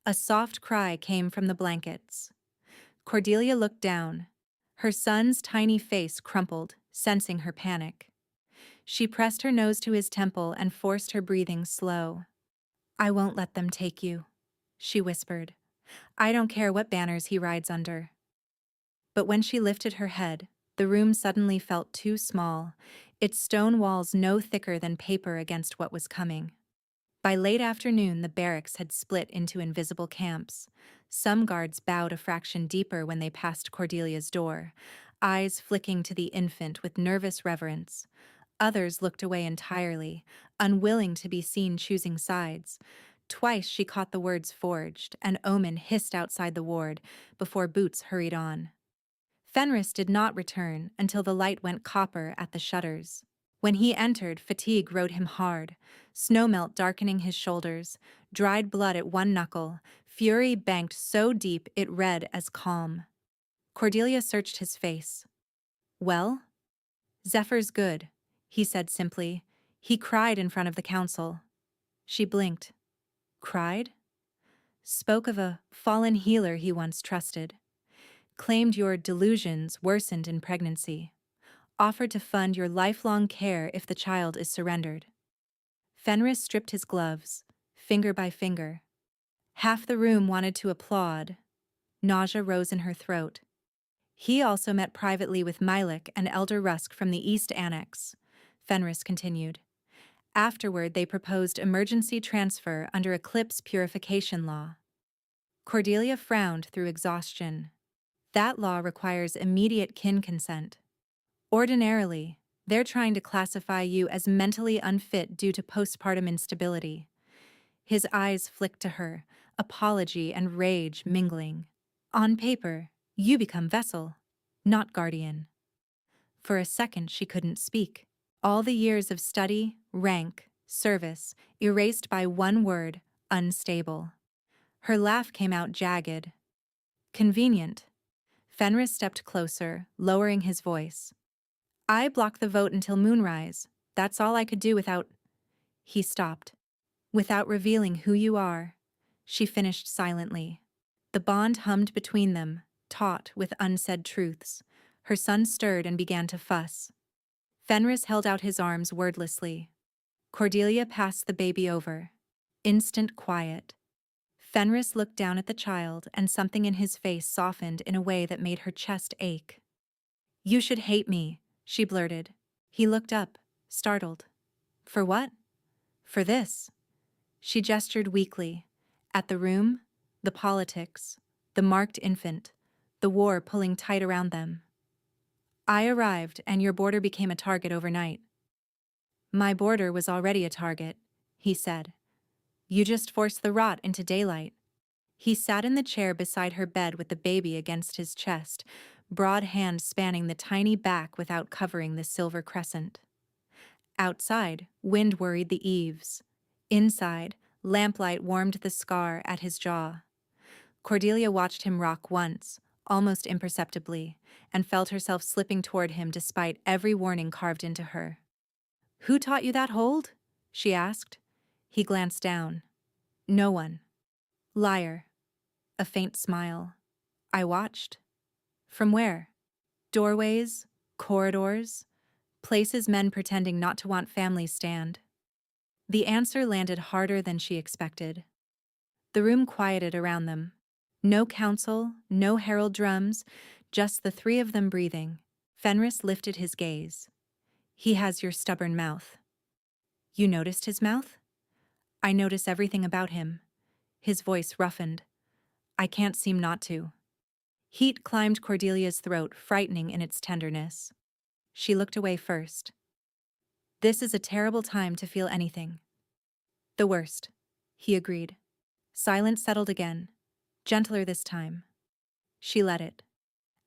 A soft cry came from the blankets. Cordelia looked down. Her son's tiny face crumpled, sensing her panic. She pressed her nose to his temple and forced her breathing slow. I won't let them take you, she whispered. I don't care what banners he rides under. But when she lifted her head, the room suddenly felt too small, its stone walls no thicker than paper against what was coming. By late afternoon, the barracks had split into invisible camps. Some guards bowed a fraction deeper when they passed Cordelia's door, eyes flicking to the infant with nervous reverence. Others looked away entirely, unwilling to be seen choosing sides. Twice she caught the words forged, and Omen hissed outside the ward before Boots hurried on. Fenris did not return until the light went copper at the shutters. When he entered, fatigue rode him hard, snowmelt darkening his shoulders, dried blood at one knuckle, fury banked so deep it read as calm. Cordelia searched his face. Well? Zephyr's good, he said simply. He cried in front of the council. She blinked. Cried? Spoke of a fallen healer he once trusted. Claimed your delusions worsened in pregnancy. Offered to fund your lifelong care if the child is surrendered. Fenris stripped his gloves, finger by finger. Half the room wanted to applaud. Nausea rose in her throat. He also met privately with Malik and Elder Rusk from the East Annex, Fenris continued. Afterward, they proposed emergency transfer under Eclipse Purification Law. Cordelia frowned through exhaustion. That law requires immediate kin consent. Ordinarily, they're trying to classify you as mentally unfit due to postpartum instability. His eyes flicked to her, apology and rage mingling. On paper, you become vessel, not guardian. For a second, she couldn't speak. All the years of study, rank, service, erased by one word, unstable. Her laugh came out jagged. Convenient. Fenris stepped closer, lowering his voice. I blocked the vote until moonrise. That's all I could do without... He stopped. Without revealing who you are, she finished silently. The bond hummed between them, taut with unsaid truths. Her son stirred and began to fuss. Fenris held out his arms wordlessly. Cordelia passed the baby over. Instant quiet. Fenris looked down at the child, and something in his face softened in a way that made her chest ache. "You should hate me," she blurted. He looked up, startled. "For what?" "For this." She gestured weakly. At the room, the politics, the marked infant, the war pulling tight around them. "I arrived, and your border became a target overnight." "My border was already a target," he said. "You just forced the rot into daylight." He sat in the chair beside her bed with the baby against his chest, broad hand spanning the tiny back without covering the silver crescent. Outside, wind worried the eaves. Inside, lamplight warmed the scar at his jaw. Cordelia watched him rock once, almost imperceptibly, and felt herself slipping toward him despite every warning carved into her. "Who taught you that hold?" she asked. He glanced down. "No one." "Liar." A faint smile. "I watched." "From where?" "Doorways, corridors, places men pretending not to want families stand." The answer landed harder than she expected. The room quieted around them. No council, no herald drums, just the three of them breathing. Fenris lifted his gaze. "He has your stubborn mouth." "You noticed his mouth?" "I notice everything about him." His voice roughened. "I can't seem not to." Heat climbed Cordelia's throat, frightening in its tenderness. She looked away first. "This is a terrible time to feel anything." "The worst," he agreed. Silence settled again, gentler this time. She let it.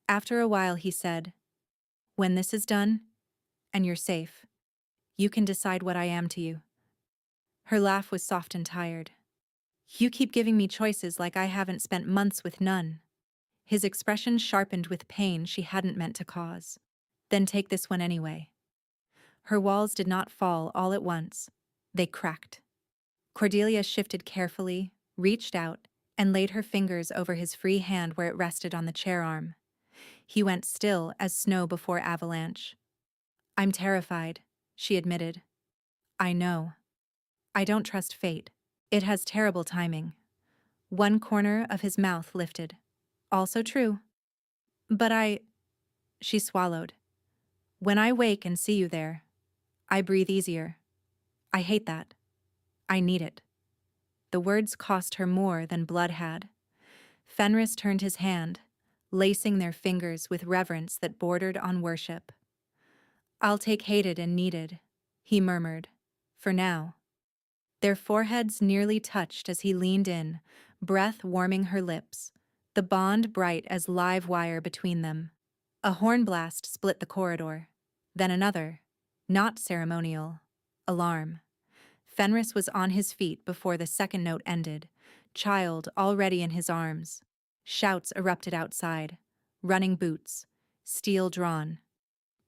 After a while he said, "When this is done, and you're safe, you can decide what I am to you." Her laugh was soft and tired. "You keep giving me choices like I haven't spent months with none." His expression sharpened with pain she hadn't meant to cause. "Then take this one anyway." Her walls did not fall all at once. They cracked. Cordelia shifted carefully, reached out, and laid her fingers over his free hand where it rested on the chair arm. He went still as snow before avalanche. "I'm terrified," she admitted. "I know. I don't trust fate. It has terrible timing." One corner of his mouth lifted. "Also true." "But she swallowed. "When I wake and see you there, I breathe easier. I hate that. I need it." The words cost her more than blood had. Fenris turned his hand, lacing their fingers with reverence that bordered on worship. "I'll take hated and needed," he murmured, "for now." Their foreheads nearly touched as he leaned in, breath warming her lips, the bond bright as live wire between them. A horn blast split the corridor. Then another, not ceremonial. Alarm. Fenris was on his feet before the second note ended, child already in his arms. Shouts erupted outside. Running boots. Steel drawn.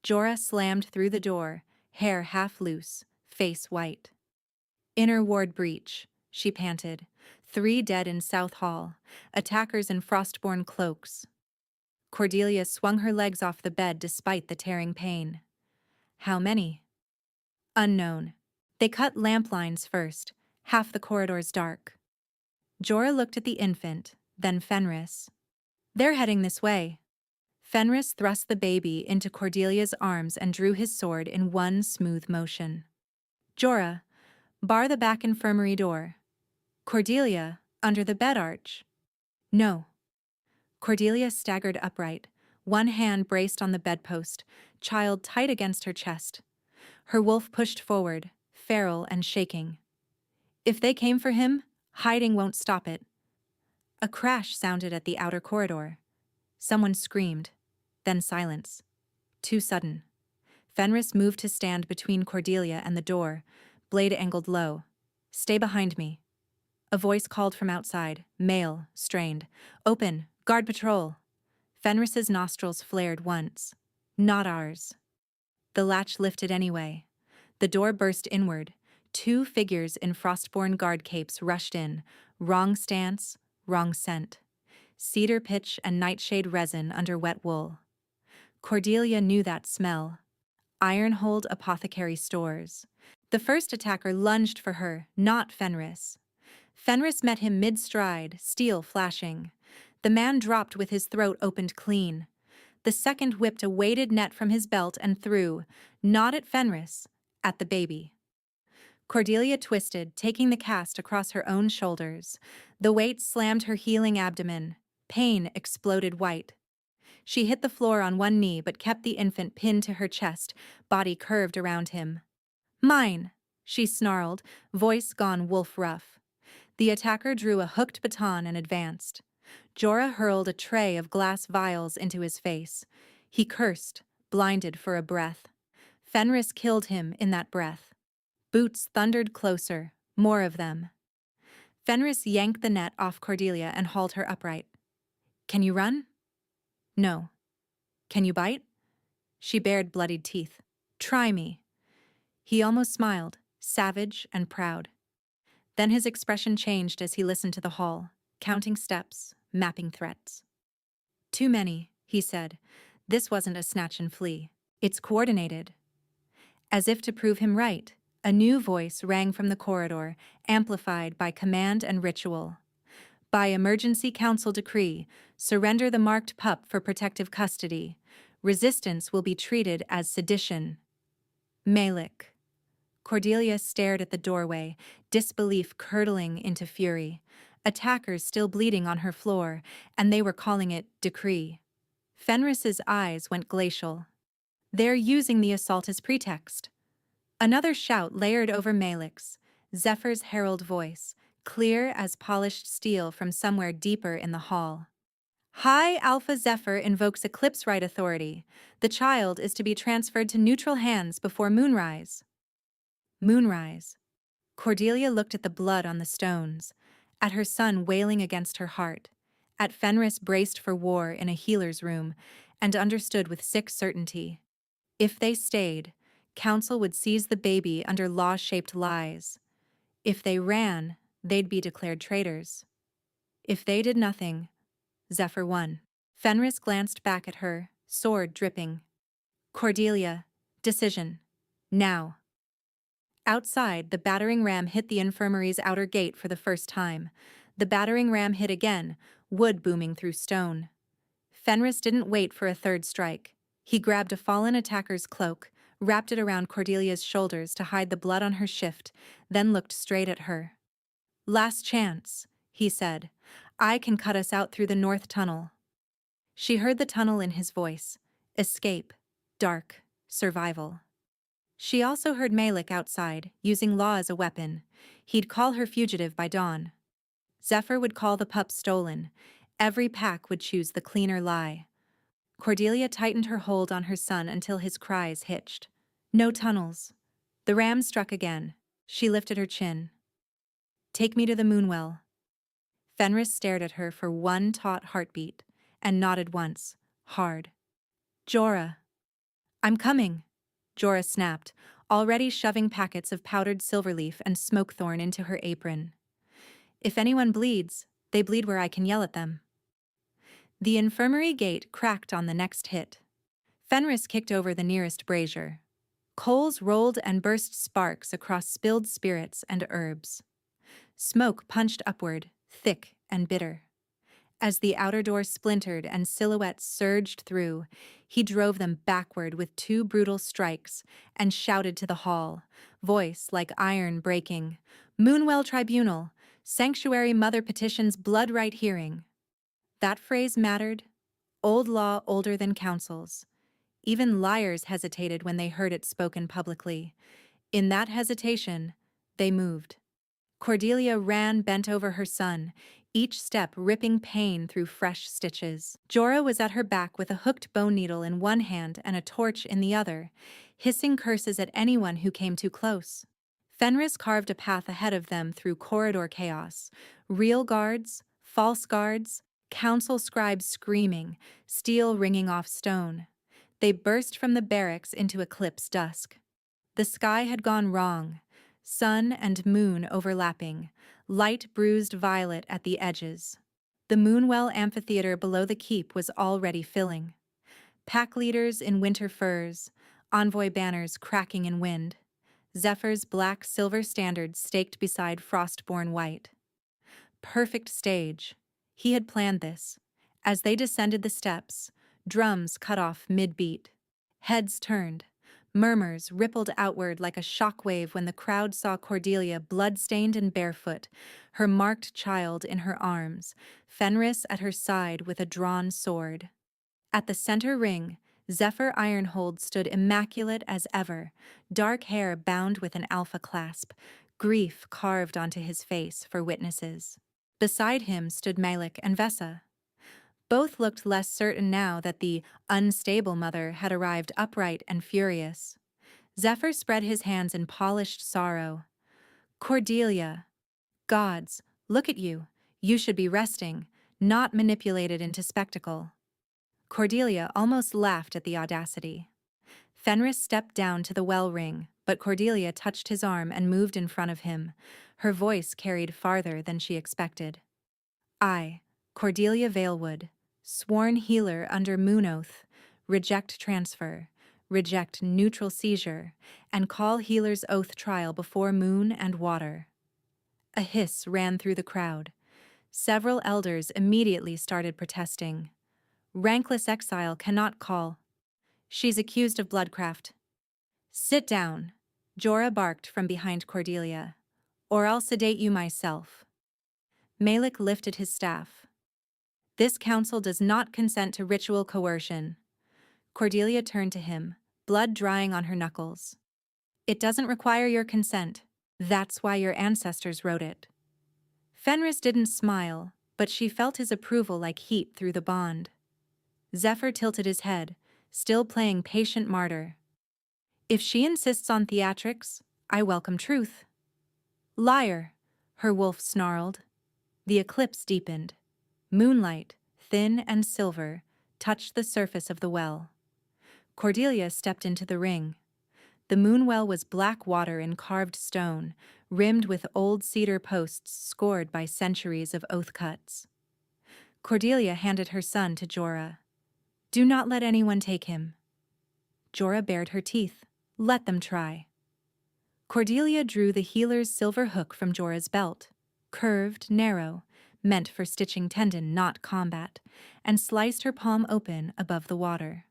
Jorah slammed through the door, hair half loose, face white. "Inner ward breach," she panted. 3 dead in South Hall. Attackers in frostborn cloaks. Cordelia swung her legs off the bed despite the tearing pain. "How many?" "Unknown. They cut lamp lines first. Half the corridor's dark." Jorah looked at the infant, then Fenris. "They're heading this way." Fenris thrust the baby into Cordelia's arms and drew his sword in one smooth motion. "Jorah, bar the back infirmary door." "Cordelia, under the bed arch." "No." Cordelia staggered upright, one hand braced on the bedpost, child tight against her chest. Her wolf pushed forward, feral and shaking. "If they came for him, hiding won't stop it." A crash sounded at the outer corridor. Someone screamed, then silence. Too sudden. Fenris moved to stand between Cordelia and the door, blade angled low. "Stay behind me." A voice called from outside, male, strained. "Open, guard patrol." Fenris's nostrils flared once. "Not ours." The latch lifted anyway. The door burst inward. Two figures in Frostborn guard capes rushed in, wrong stance, wrong scent. Cedar pitch and nightshade resin under wet wool. Cordelia knew that smell. Ironhold Apothecary Stores. The first attacker lunged for her, not Fenris. Fenris met him mid-stride, steel flashing. The man dropped with his throat opened clean. The second whipped a weighted net from his belt and threw, not at Fenris, at the baby. Cordelia twisted, taking the cast across her own shoulders. The weight slammed her healing abdomen. Pain exploded white. She hit the floor on one knee but kept the infant pinned to her chest, body curved around him. "Mine!" she snarled, voice gone wolf rough. The attacker drew a hooked baton and advanced. Jorah hurled a tray of glass vials into his face. He cursed, blinded for a breath. Fenris killed him in that breath. Boots thundered closer, more of them. Fenris yanked the net off Cordelia and hauled her upright. "Can you run?" "No." "Can you bite?" She bared bloodied teeth. "Try me." He almost smiled, savage and proud. Then his expression changed as he listened to the hall, counting steps, mapping threats. "Too many," he said. "This wasn't a snatch and flee. It's coordinated." As if to prove him right, a new voice rang from the corridor, amplified by command and ritual. "By emergency council decree, surrender the marked pup for protective custody. Resistance will be treated as sedition. Malik." Cordelia stared at the doorway, disbelief curdling into fury. Attackers still bleeding on her floor, and they were calling it decree. Fenris's eyes went glacial. They're using the assault as pretext. Another shout layered over Malik's, Zephyr's herald voice, clear as polished steel from somewhere deeper in the hall. "High Alpha Zephyr invokes Eclipse Right authority. The child is to be transferred to neutral hands before moonrise." Moonrise. Cordelia looked at the blood on the stones, at her son wailing against her heart, at Fenris braced for war in a healer's room, and understood with sick certainty. If they stayed, Council would seize the baby under law-shaped lies. If they ran, they'd be declared traitors. If they did nothing, Zephyr won. Fenris glanced back at her, sword dripping. "Cordelia, decision. Now." Outside, the battering ram hit the infirmary's outer gate for the first time. The battering ram hit again, wood booming through stone. Fenris didn't wait for a third strike. He grabbed a fallen attacker's cloak, wrapped it around Cordelia's shoulders to hide the blood on her shift, then looked straight at her. "Last chance," he said. "I can cut us out through the north tunnel." She heard the tunnel in his voice. Escape. Dark. Survival. She also heard Malik outside, using law as a weapon. He'd call her fugitive by dawn. Zephyr would call the pup stolen. Every pack would choose the cleaner lie. Cordelia tightened her hold on her son until his cries hitched. "No tunnels." The ram struck again. She lifted her chin. "Take me to the Moonwell." Fenris stared at her for one taut heartbeat, and nodded once, hard. "Jorah." "I'm coming," Jorah snapped, already shoving packets of powdered silverleaf and smokethorn into her apron. "If anyone bleeds, they bleed where I can yell at them." The infirmary gate cracked on the next hit. Fenris kicked over the nearest brazier. Coals rolled and burst sparks across spilled spirits and herbs. Smoke punched upward, thick and bitter. As the outer door splintered and silhouettes surged through, he drove them backward with two brutal strikes and shouted to the hall, voice like iron breaking, "Moonwell Tribunal, Sanctuary Mother petitions blood right hearing." That phrase mattered. Old law older than councils. Even liars hesitated when they heard it spoken publicly. In that hesitation, they moved. Cordelia ran bent over her son, each step ripping pain through fresh stitches. Jorah was at her back with a hooked bone needle in one hand and a torch in the other, hissing curses at anyone who came too close. Fenris carved a path ahead of them through corridor chaos. Real guards, false guards, council scribes screaming, steel ringing off stone. They burst from the barracks into eclipse dusk. The sky had gone wrong. sun and moon overlapping, light bruised violet at the edges. The Moonwell amphitheater below the keep was already filling. Pack leaders in winter furs, envoy banners cracking in wind. Zephyr's black silver standard staked beside Frostborn white. Perfect stage. He had planned this. As they descended the steps, drums cut off mid-beat. Heads turned. Murmurs rippled outward like a shockwave when the crowd saw Cordelia blood-stained and barefoot, her marked child in her arms, Fenris at her side with a drawn sword. At the center ring, Zephyr Ironhold stood immaculate as ever, dark hair bound with an alpha clasp, grief carved onto his face for witnesses. Beside him stood Malik and Vessa. Both looked less certain now that the unstable mother had arrived upright and furious. Zephyr spread his hands in polished sorrow. Cordelia, gods, look at you. You should be resting, not manipulated into spectacle. Cordelia almost laughed at the audacity. Fenris stepped down to the well ring, but Cordelia touched his arm and moved in front of him. Her voice carried farther than she expected. I, Cordelia Valewood, sworn healer under Moon Oath, reject transfer, reject neutral seizure, and call healer's oath trial before moon and water. A hiss ran through the crowd. Several elders immediately started protesting. Rankless exile cannot call. She's accused of bloodcraft. Sit down, Jorah barked from behind Cordelia, or I'll sedate you myself. Malik lifted his staff. This council does not consent to ritual coercion. Cordelia turned to him, blood drying on her knuckles. It doesn't require your consent. That's why your ancestors wrote it. Fenris didn't smile, but she felt his approval like heat through the bond. Zephyr tilted his head, still playing patient martyr. If she insists on theatrics, I welcome truth. Liar, her wolf snarled. The eclipse deepened. Moonlight, thin and silver, touched the surface of the well. Cordelia stepped into the ring. The Moonwell was black water in carved stone, rimmed with old cedar posts scored by centuries of oath cuts. Cordelia handed her son to Jorah. Do not let anyone take him. Jorah bared her teeth. Let them try. Cordelia drew the healer's silver hook from Jorah's belt, curved, narrow, meant for stitching tendon, not combat, and sliced her palm open above the water.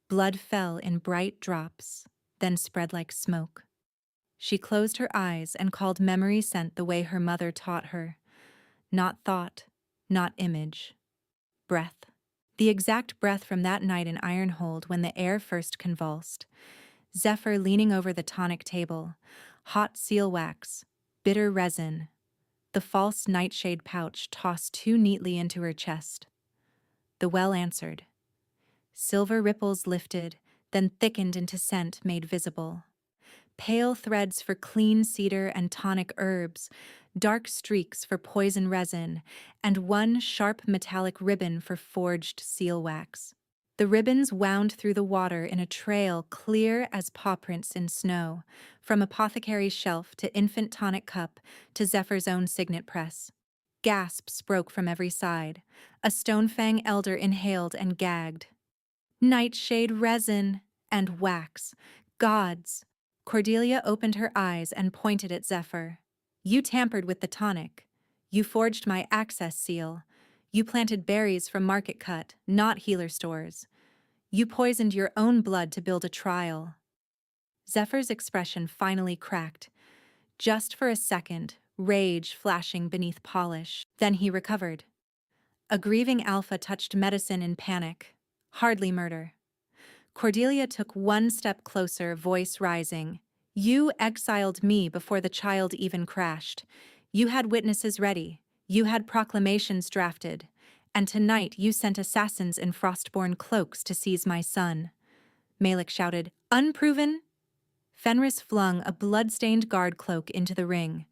Blood fell in bright drops, then spread like smoke. She closed her eyes and called memory scent the way her mother taught her. Not thought, not image. Breath. The exact breath from that night in Ironhold when the air first convulsed. Zephyr leaning over the tonic table, hot seal wax, bitter resin, the false nightshade pouch tossed too neatly into her chest. The well answered. Silver ripples lifted, then thickened into scent made visible. Pale threads for clean cedar and tonic herbs, dark streaks for poison resin, and one sharp metallic ribbon for forged seal wax. The ribbons wound through the water in a trail clear as paw prints in snow, from apothecary's shelf to infant tonic cup to Zephyr's own signet press. Gasps broke from every side. A Stonefang elder inhaled and gagged. Nightshade resin and wax. Gods! Cordelia opened her eyes and pointed at Zephyr. You tampered with the tonic. You forged my access seal. You planted berries from market cut, not healer stores. You poisoned your own blood to build a trial. Zephyr's expression finally cracked. Just for a second, rage flashing beneath polish. Then he recovered. A grieving alpha touched medicine in panic. Hardly murder. Cordelia took one step closer, voice rising. You exiled me before the child even crashed. You had witnesses ready. You had proclamations drafted. And tonight you sent assassins in Frostborn cloaks to seize my son. Malik shouted, Unproven? Fenris flung a blood-stained guard cloak into the ring.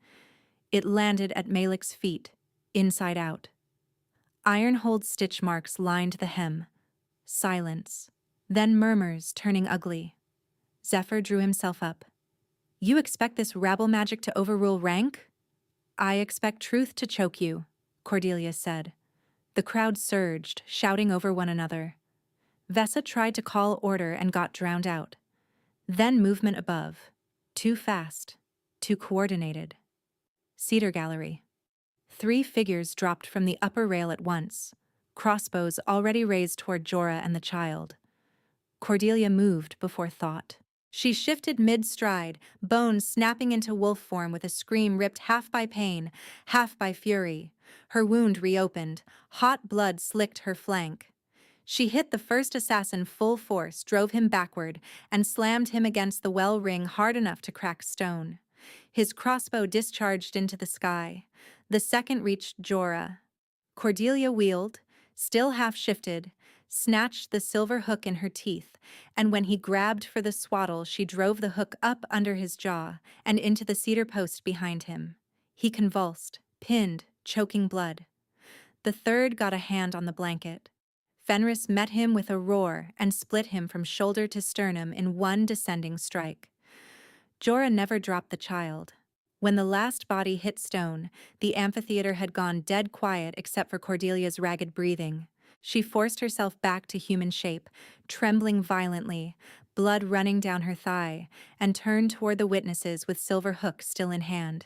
It landed at Malik's feet, inside out. Ironhold stitch marks lined the hem. Silence. Then murmurs turning ugly. Zephyr drew himself up. You expect this rabble magic to overrule rank? I expect truth to choke you, Cordelia said. The crowd surged, shouting over one another. Vesa tried to call order and got drowned out. Then movement above. Too fast. Too coordinated. Cedar Gallery. 3 figures dropped from the upper rail at once, crossbows already raised toward Jorah and the child. Cordelia moved before thought. She shifted mid-stride, bones snapping into wolf form with a scream ripped half by pain, half by fury. Her wound reopened, hot blood slicked her flank. She hit the first assassin full force, drove him backward, and slammed him against the well ring hard enough to crack stone. His crossbow discharged into the sky. The second reached Jorah. Cordelia wheeled, still half-shifted, snatched the silver hook in her teeth, and when he grabbed for the swaddle, she drove the hook up under his jaw and into the cedar post behind him. He convulsed, pinned, choking blood. The third got a hand on the blanket. Fenris met him with a roar and split him from shoulder to sternum in one descending strike. Jorah never dropped the child. When the last body hit stone, the amphitheater had gone dead quiet except for Cordelia's ragged breathing. She forced herself back to human shape, trembling violently, blood running down her thigh, and turned toward the witnesses with silver hook still in hand.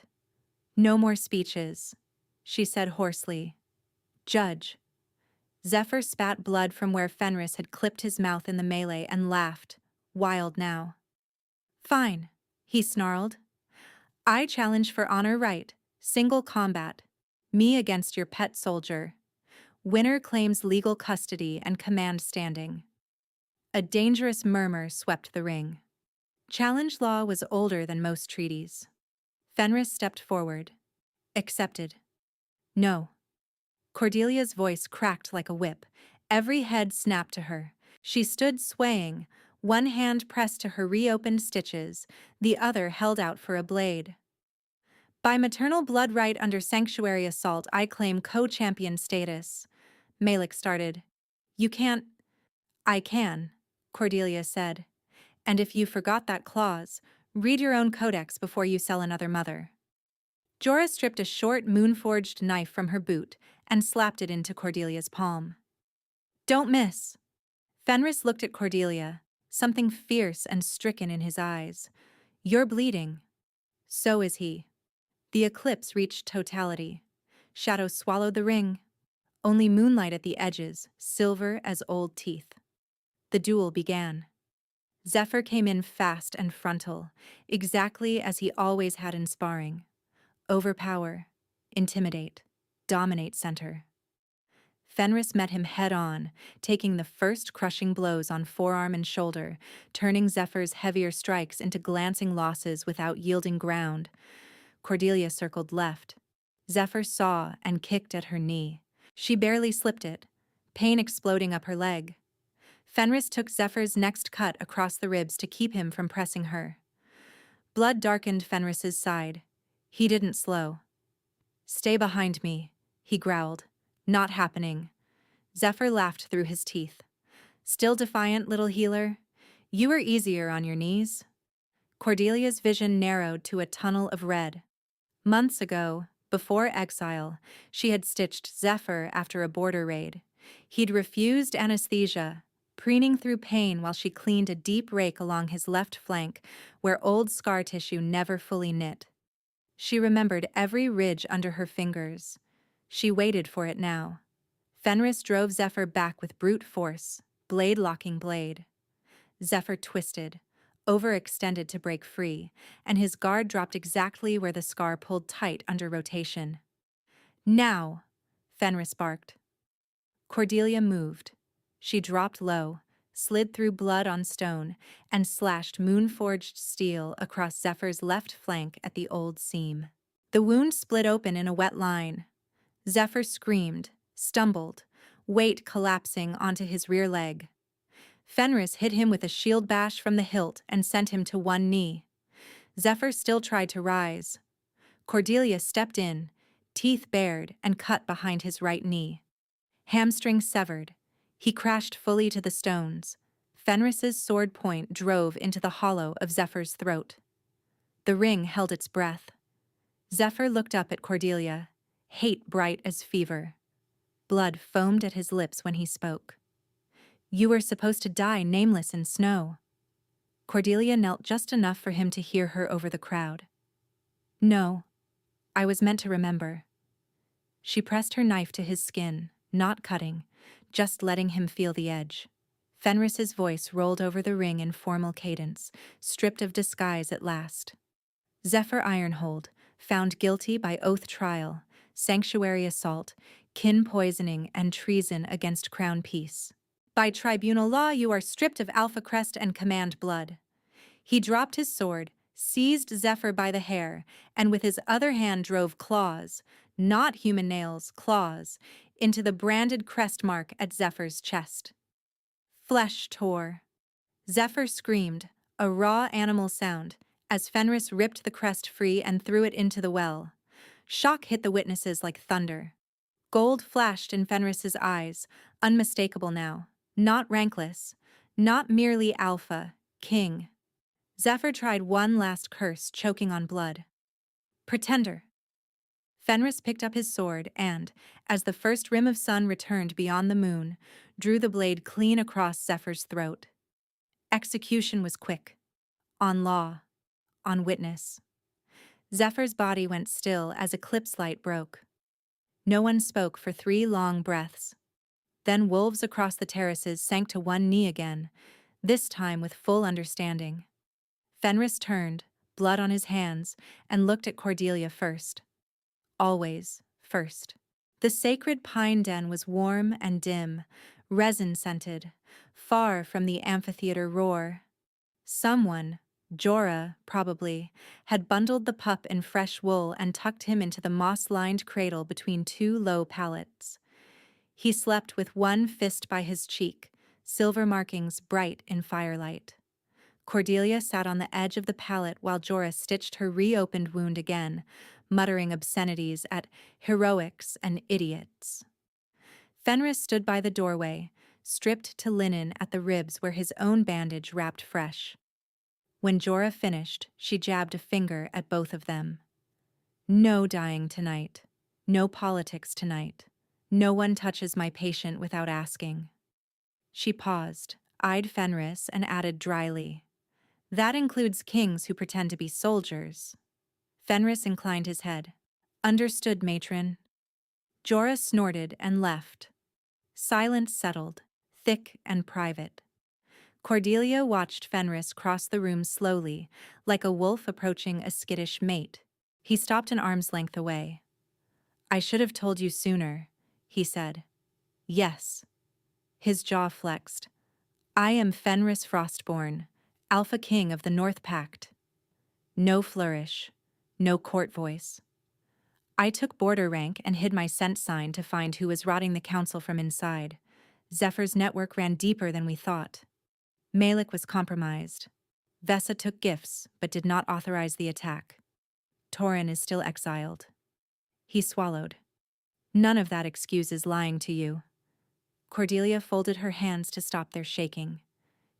"No more speeches," she said hoarsely. "Judge." Zephyr spat blood from where Fenris had clipped his mouth in the melee and laughed, wild now. "Fine," he snarled. "I challenge for honor right, single combat. Me against your pet soldier. Winner claims legal custody and command standing." A dangerous murmur swept the ring. Challenge law was older than most treaties. Fenris stepped forward. "Accepted." "No." Cordelia's voice cracked like a whip. Every head snapped to her. She stood swaying, one hand pressed to her reopened stitches, the other held out for a blade. "By maternal blood right under sanctuary assault, I claim co-champion status," Malik started. "You can't—" "I can," Cordelia said. "And if you forgot that clause, read your own codex before you sell another mother." Jorah stripped a short, moon-forged knife from her boot and slapped it into Cordelia's palm. "Don't miss." Fenris looked at Cordelia, something fierce and stricken in his eyes. "You're bleeding." "So is he." The eclipse reached totality. Shadow swallowed the ring. Only moonlight at the edges, silver as old teeth. The duel began. Zephyr came in fast and frontal, exactly as he always had in sparring. Overpower, intimidate, dominate center. Fenris met him head-on, taking the first crushing blows on forearm and shoulder, turning Zephyr's heavier strikes into glancing losses without yielding ground. Cordelia circled left. Zephyr saw and kicked at her knee. She barely slipped it, pain exploding up her leg. Fenris took Zephyr's next cut across the ribs to keep him from pressing her. Blood darkened Fenris's side. He didn't slow. "Stay behind me," he growled. "Not happening." Zephyr laughed through his teeth. "Still defiant, little healer? You were easier on your knees." Cordelia's vision narrowed to a tunnel of red. Months ago, before exile, she had stitched Zephyr after a border raid. He'd refused anesthesia, preening through pain while she cleaned a deep rake along his left flank where old scar tissue never fully knit. She remembered every ridge under her fingers. She waited for it now. Fenris drove Zephyr back with brute force, blade locking blade. Zephyr twisted, overextended to break free, and his guard dropped exactly where the scar pulled tight under rotation. "Now!" Fenris barked. Cordelia moved. She dropped low, slid through blood on stone, and slashed moon-forged steel across Zephyr's left flank at the old seam. The wound split open in a wet line. Zephyr screamed, stumbled, weight collapsing onto his rear leg. Fenris hit him with a shield bash from the hilt and sent him to one knee. Zephyr still tried to rise. Cordelia stepped in, teeth bared, and cut behind his right knee. Hamstring severed. He crashed fully to the stones. Fenris's sword point drove into the hollow of Zephyr's throat. The ring held its breath. Zephyr looked up at Cordelia, hate bright as fever. Blood foamed at his lips when he spoke. You were supposed to die nameless in snow. Cordelia knelt just enough for him to hear her over the crowd. No, I was meant to remember. She pressed her knife to his skin, not cutting, just letting him feel the edge. Fenris's voice rolled over the ring in formal cadence, stripped of disguise at last. Zephyr Ironhold, found guilty by oath trial, sanctuary assault, kin poisoning, and treason against crown peace. By tribunal law, you are stripped of Alpha Crest and command blood. He dropped his sword, seized Zephyr by the hair, and with his other hand drove claws, not human nails, claws, into the branded crest mark at Zephyr's chest. Flesh tore. Zephyr screamed, a raw animal sound, as Fenris ripped the crest free and threw it into the well. Shock hit the witnesses like thunder. Gold flashed in Fenris's eyes, unmistakable now. Not rankless, not merely alpha, king. Zephyr tried one last curse, choking on blood. Pretender. Fenris picked up his sword and, as the first rim of sun returned beyond the moon, drew the blade clean across Zephyr's throat. Execution was quick. On law. On witness. Zephyr's body went still as eclipse light broke. No one spoke for 3 long breaths. Then wolves across the terraces sank to one knee again, this time with full understanding. Fenris turned, blood on his hands, and looked at Cordelia first. Always first. The sacred pine den was warm and dim, resin-scented, far from the amphitheater roar. Someone, Jorah, probably, had bundled the pup in fresh wool and tucked him into the moss-lined cradle between 2 low pallets. He slept with one fist by his cheek, silver markings bright in firelight. Cordelia sat on the edge of the pallet while Jorah stitched her reopened wound again, muttering obscenities at heroics and idiots. Fenris stood by the doorway, stripped to linen at the ribs where his own bandage wrapped fresh. When Jorah finished, she jabbed a finger at both of them. No dying tonight. No politics tonight. No one touches my patient without asking. She paused, eyed Fenris, and added dryly, that includes kings who pretend to be soldiers. Fenris inclined his head. Understood, matron. Jorah snorted and left. Silence settled, thick and private. Cordelia watched Fenris cross the room slowly, like a wolf approaching a skittish mate. He stopped an arm's length away. I should have told you sooner, he said. Yes. His jaw flexed. I am Fenris Frostborn, Alpha King of the North Pact. No flourish, no court voice. I took border rank and hid my scent sign to find who was rotting the council from inside. Zephyr's network ran deeper than we thought. Malek was compromised. Vesa took gifts, but did not authorize the attack. Torin is still exiled. He swallowed. None of that excuses lying to you. Cordelia folded her hands to stop their shaking.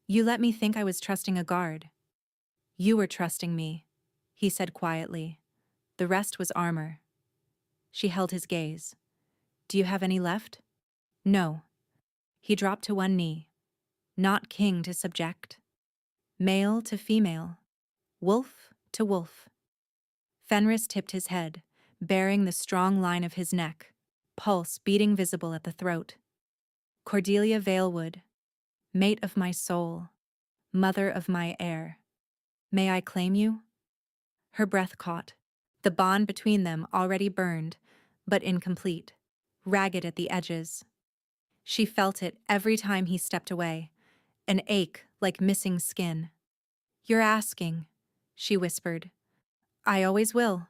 You let me think I was trusting a guard. You were trusting me, he said quietly. The rest was armor. She held his gaze. Do you have any left? No. He dropped to one knee. Not king to subject. Male to female. Wolf to wolf. Fenris tipped his head, baring the strong line of his neck, pulse beating visible at the throat. Cordelia Valewood, mate of my soul, mother of my heir. May I claim you? Her breath caught. The bond between them already burned, but incomplete, ragged at the edges. She felt it every time he stepped away, an ache like missing skin. You're asking, she whispered. I always will.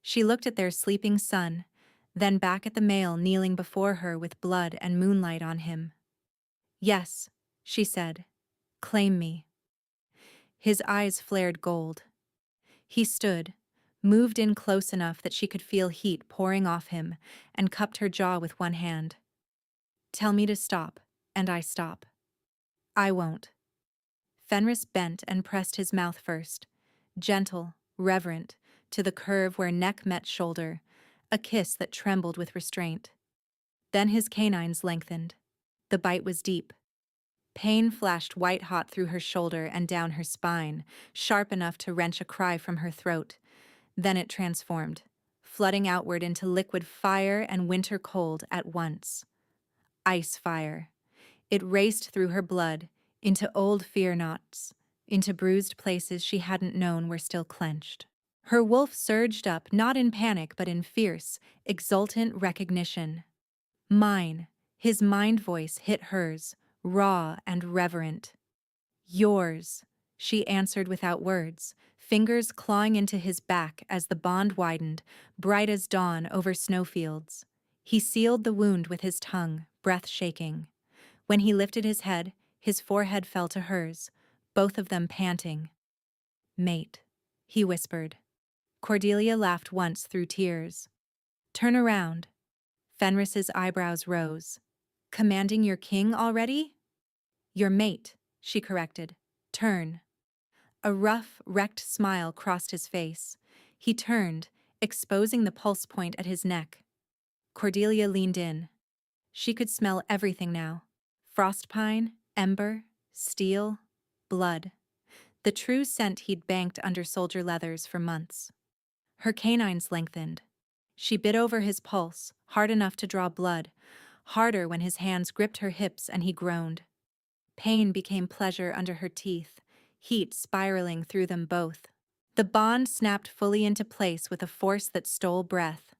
She looked at their sleeping son, then back at the male kneeling before her with blood and moonlight on him. Yes, she said. Claim me. His eyes flared gold. He stood, moved in close enough that she could feel heat pouring off him, and cupped her jaw with one hand. Tell me to stop, and I stop. I won't. Fenris bent and pressed his mouth first, gentle, reverent, to the curve where neck met shoulder, a kiss that trembled with restraint. Then his canines lengthened. The bite was deep. Pain flashed white-hot through her shoulder and down her spine, sharp enough to wrench a cry from her throat. Then it transformed, flooding outward into liquid fire and winter cold at once. Ice fire. It raced through her blood, into old fear knots, into bruised places she hadn't known were still clenched. Her wolf surged up, not in panic but in fierce, exultant recognition. Mine, his mind voice hit hers, raw and reverent. Yours, she answered without words, fingers clawing into his back as the bond widened, bright as dawn over snowfields. He sealed the wound with his tongue, breath shaking. When he lifted his head, his forehead fell to hers, both of them panting. Mate, he whispered. Cordelia laughed once through tears. Turn around. Fenris's eyebrows rose. Commanding your king already? Your mate, she corrected. Turn. A rough, wrecked smile crossed his face. He turned, exposing the pulse point at his neck. Cordelia leaned in. She could smell everything now. Frostpine, ember, steel, blood. The true scent he'd banked under soldier leathers for months. Her canines lengthened. She bit over his pulse, hard enough to draw blood, harder when his hands gripped her hips and he groaned. Pain became pleasure under her teeth, heat spiraling through them both. The bond snapped fully into place with a force that stole breath.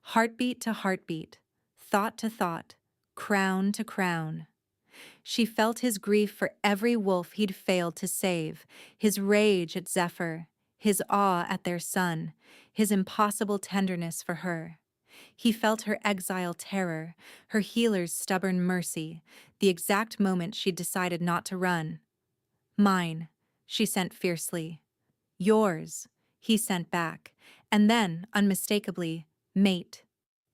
Heartbeat to heartbeat, thought to thought, crown to crown. She felt his grief for every wolf he'd failed to save, his rage at Zephyr, his awe at their son, his impossible tenderness for her. He felt her exile terror, her healer's stubborn mercy, the exact moment she'd decided not to run. Mine, she sent fiercely. Yours, he sent back, and then, unmistakably, mate.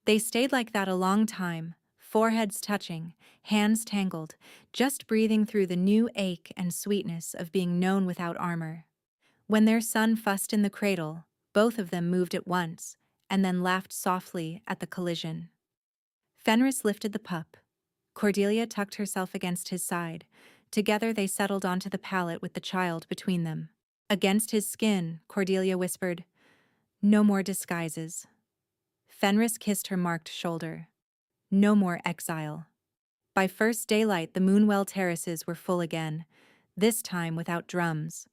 They stayed like that a long time, foreheads touching, hands tangled, just breathing through the new ache and sweetness of being known without armor. When their son fussed in the cradle, both of them moved at once, and then laughed softly at the collision. Fenris lifted the pup. Cordelia tucked herself against his side. Together they settled onto the pallet with the child between them. Against his skin, Cordelia whispered, "No more disguises." Fenris kissed her marked shoulder. No more exile. By first daylight, the Moonwell terraces were full again, this time without drums.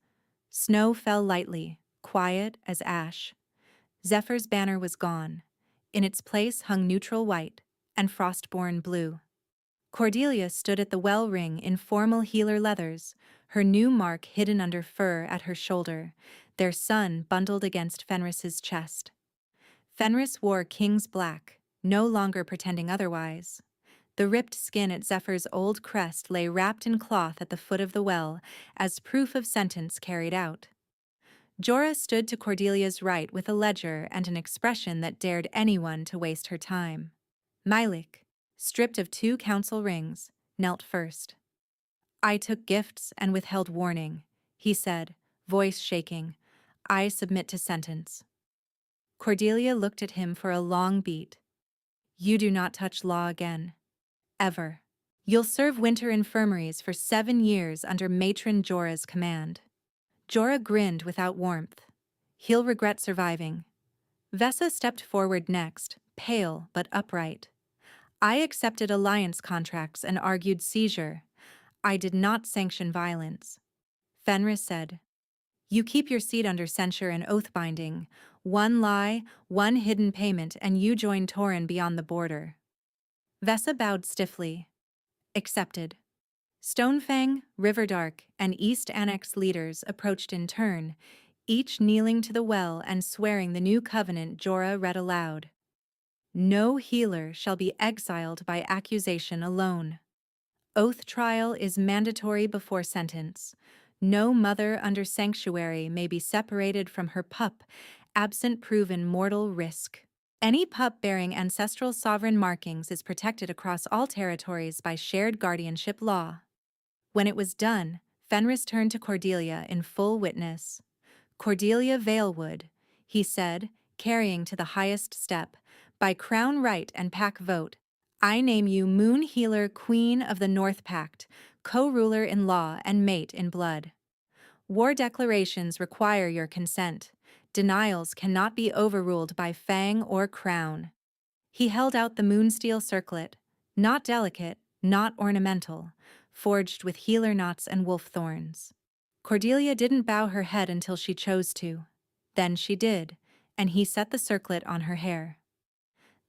Snow fell lightly, quiet as ash. Zephyr's banner was gone. In its place hung neutral white and frostborn blue. Cordelia stood at the well ring in formal healer leathers, her new mark hidden under fur at her shoulder, their son bundled against Fenris's chest. Fenris wore king's black, no longer pretending otherwise. The ripped skin at Zephyr's old crest lay wrapped in cloth at the foot of the well, as proof of sentence carried out. Jorah stood to Cordelia's right with a ledger and an expression that dared anyone to waste her time. Mylik, stripped of 2 council rings, knelt first. "I took gifts and withheld warning," he said, voice shaking. "I submit to sentence." Cordelia looked at him for a long beat. "You do not touch law again. Ever. You'll serve winter infirmaries for 7 years under Matron Jorah's command." Jorah grinned without warmth. "He'll regret surviving." Vesa stepped forward next, pale but upright. "I accepted alliance contracts and argued seizure. I did not sanction violence." Fenris said, "You keep your seat under censure and oath-binding. 1 lie, 1 hidden payment, and you join Tauren beyond the border." Vesa bowed stiffly. "Accepted." Stonefang, Riverdark, and East Annex leaders approached in turn, each kneeling to the well and swearing the new covenant Jorah read aloud. "No healer shall be exiled by accusation alone. Oath trial is mandatory before sentence. No mother under sanctuary may be separated from her pup, absent proven mortal risk. Any pup bearing ancestral sovereign markings is protected across all territories by shared guardianship law." When it was done, Fenris turned to Cordelia in full witness. Cordelia Valewood, he said, carrying to the highest step, by crown right and pack vote, I name you Moon Healer Queen of the North Pact, co-ruler in law and mate in blood. War declarations require your consent. Denials cannot be overruled by fang or crown. He held out the moonsteel circlet, not delicate, not ornamental, forged with healer knots and wolf thorns. Cordelia didn't bow her head until she chose to. Then she did, and he set the circlet on her hair.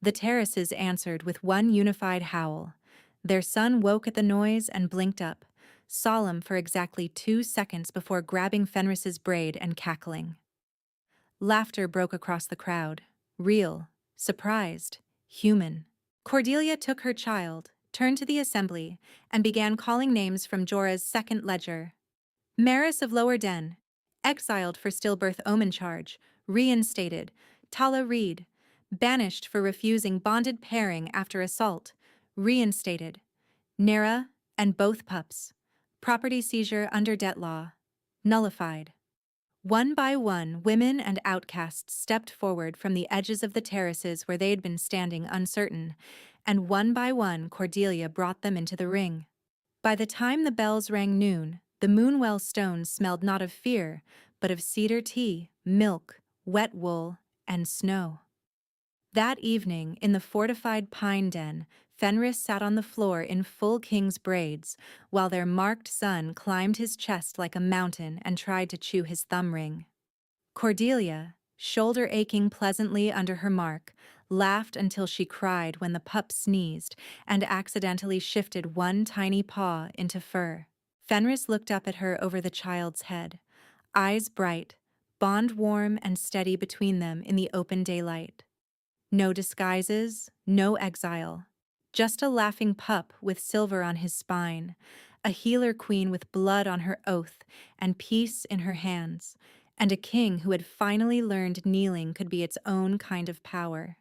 The terraces answered with one unified howl. Their son woke at the noise and blinked up, solemn for exactly 2 seconds before grabbing Fenris's braid and cackling. Laughter broke across the crowd, real, surprised, human. Cordelia took her child, turned to the assembly, and began calling names from Jorah's second ledger. Maris of Lower Den, exiled for stillbirth omen charge, reinstated. Tala Reed, banished for refusing bonded pairing after assault, reinstated. Nera and both pups, property seizure under debt law, nullified. One by one, women and outcasts stepped forward from the edges of the terraces where they had been standing uncertain, and one by one Cordelia brought them into the ring. By the time the bells rang noon, the Moonwell stones smelled not of fear, but of cedar tea, milk, wet wool, and snow. That evening, in the fortified pine den, Fenris sat on the floor in full king's braids, while their marked son climbed his chest like a mountain and tried to chew his thumb ring. Cordelia, shoulder aching pleasantly under her mark, laughed until she cried when the pup sneezed and accidentally shifted one tiny paw into fur. Fenris looked up at her over the child's head, eyes bright, bond warm and steady between them in the open daylight. No disguises, no exile. Just a laughing pup with silver on his spine, a healer queen with blood on her oath and peace in her hands, and a king who had finally learned kneeling could be its own kind of power.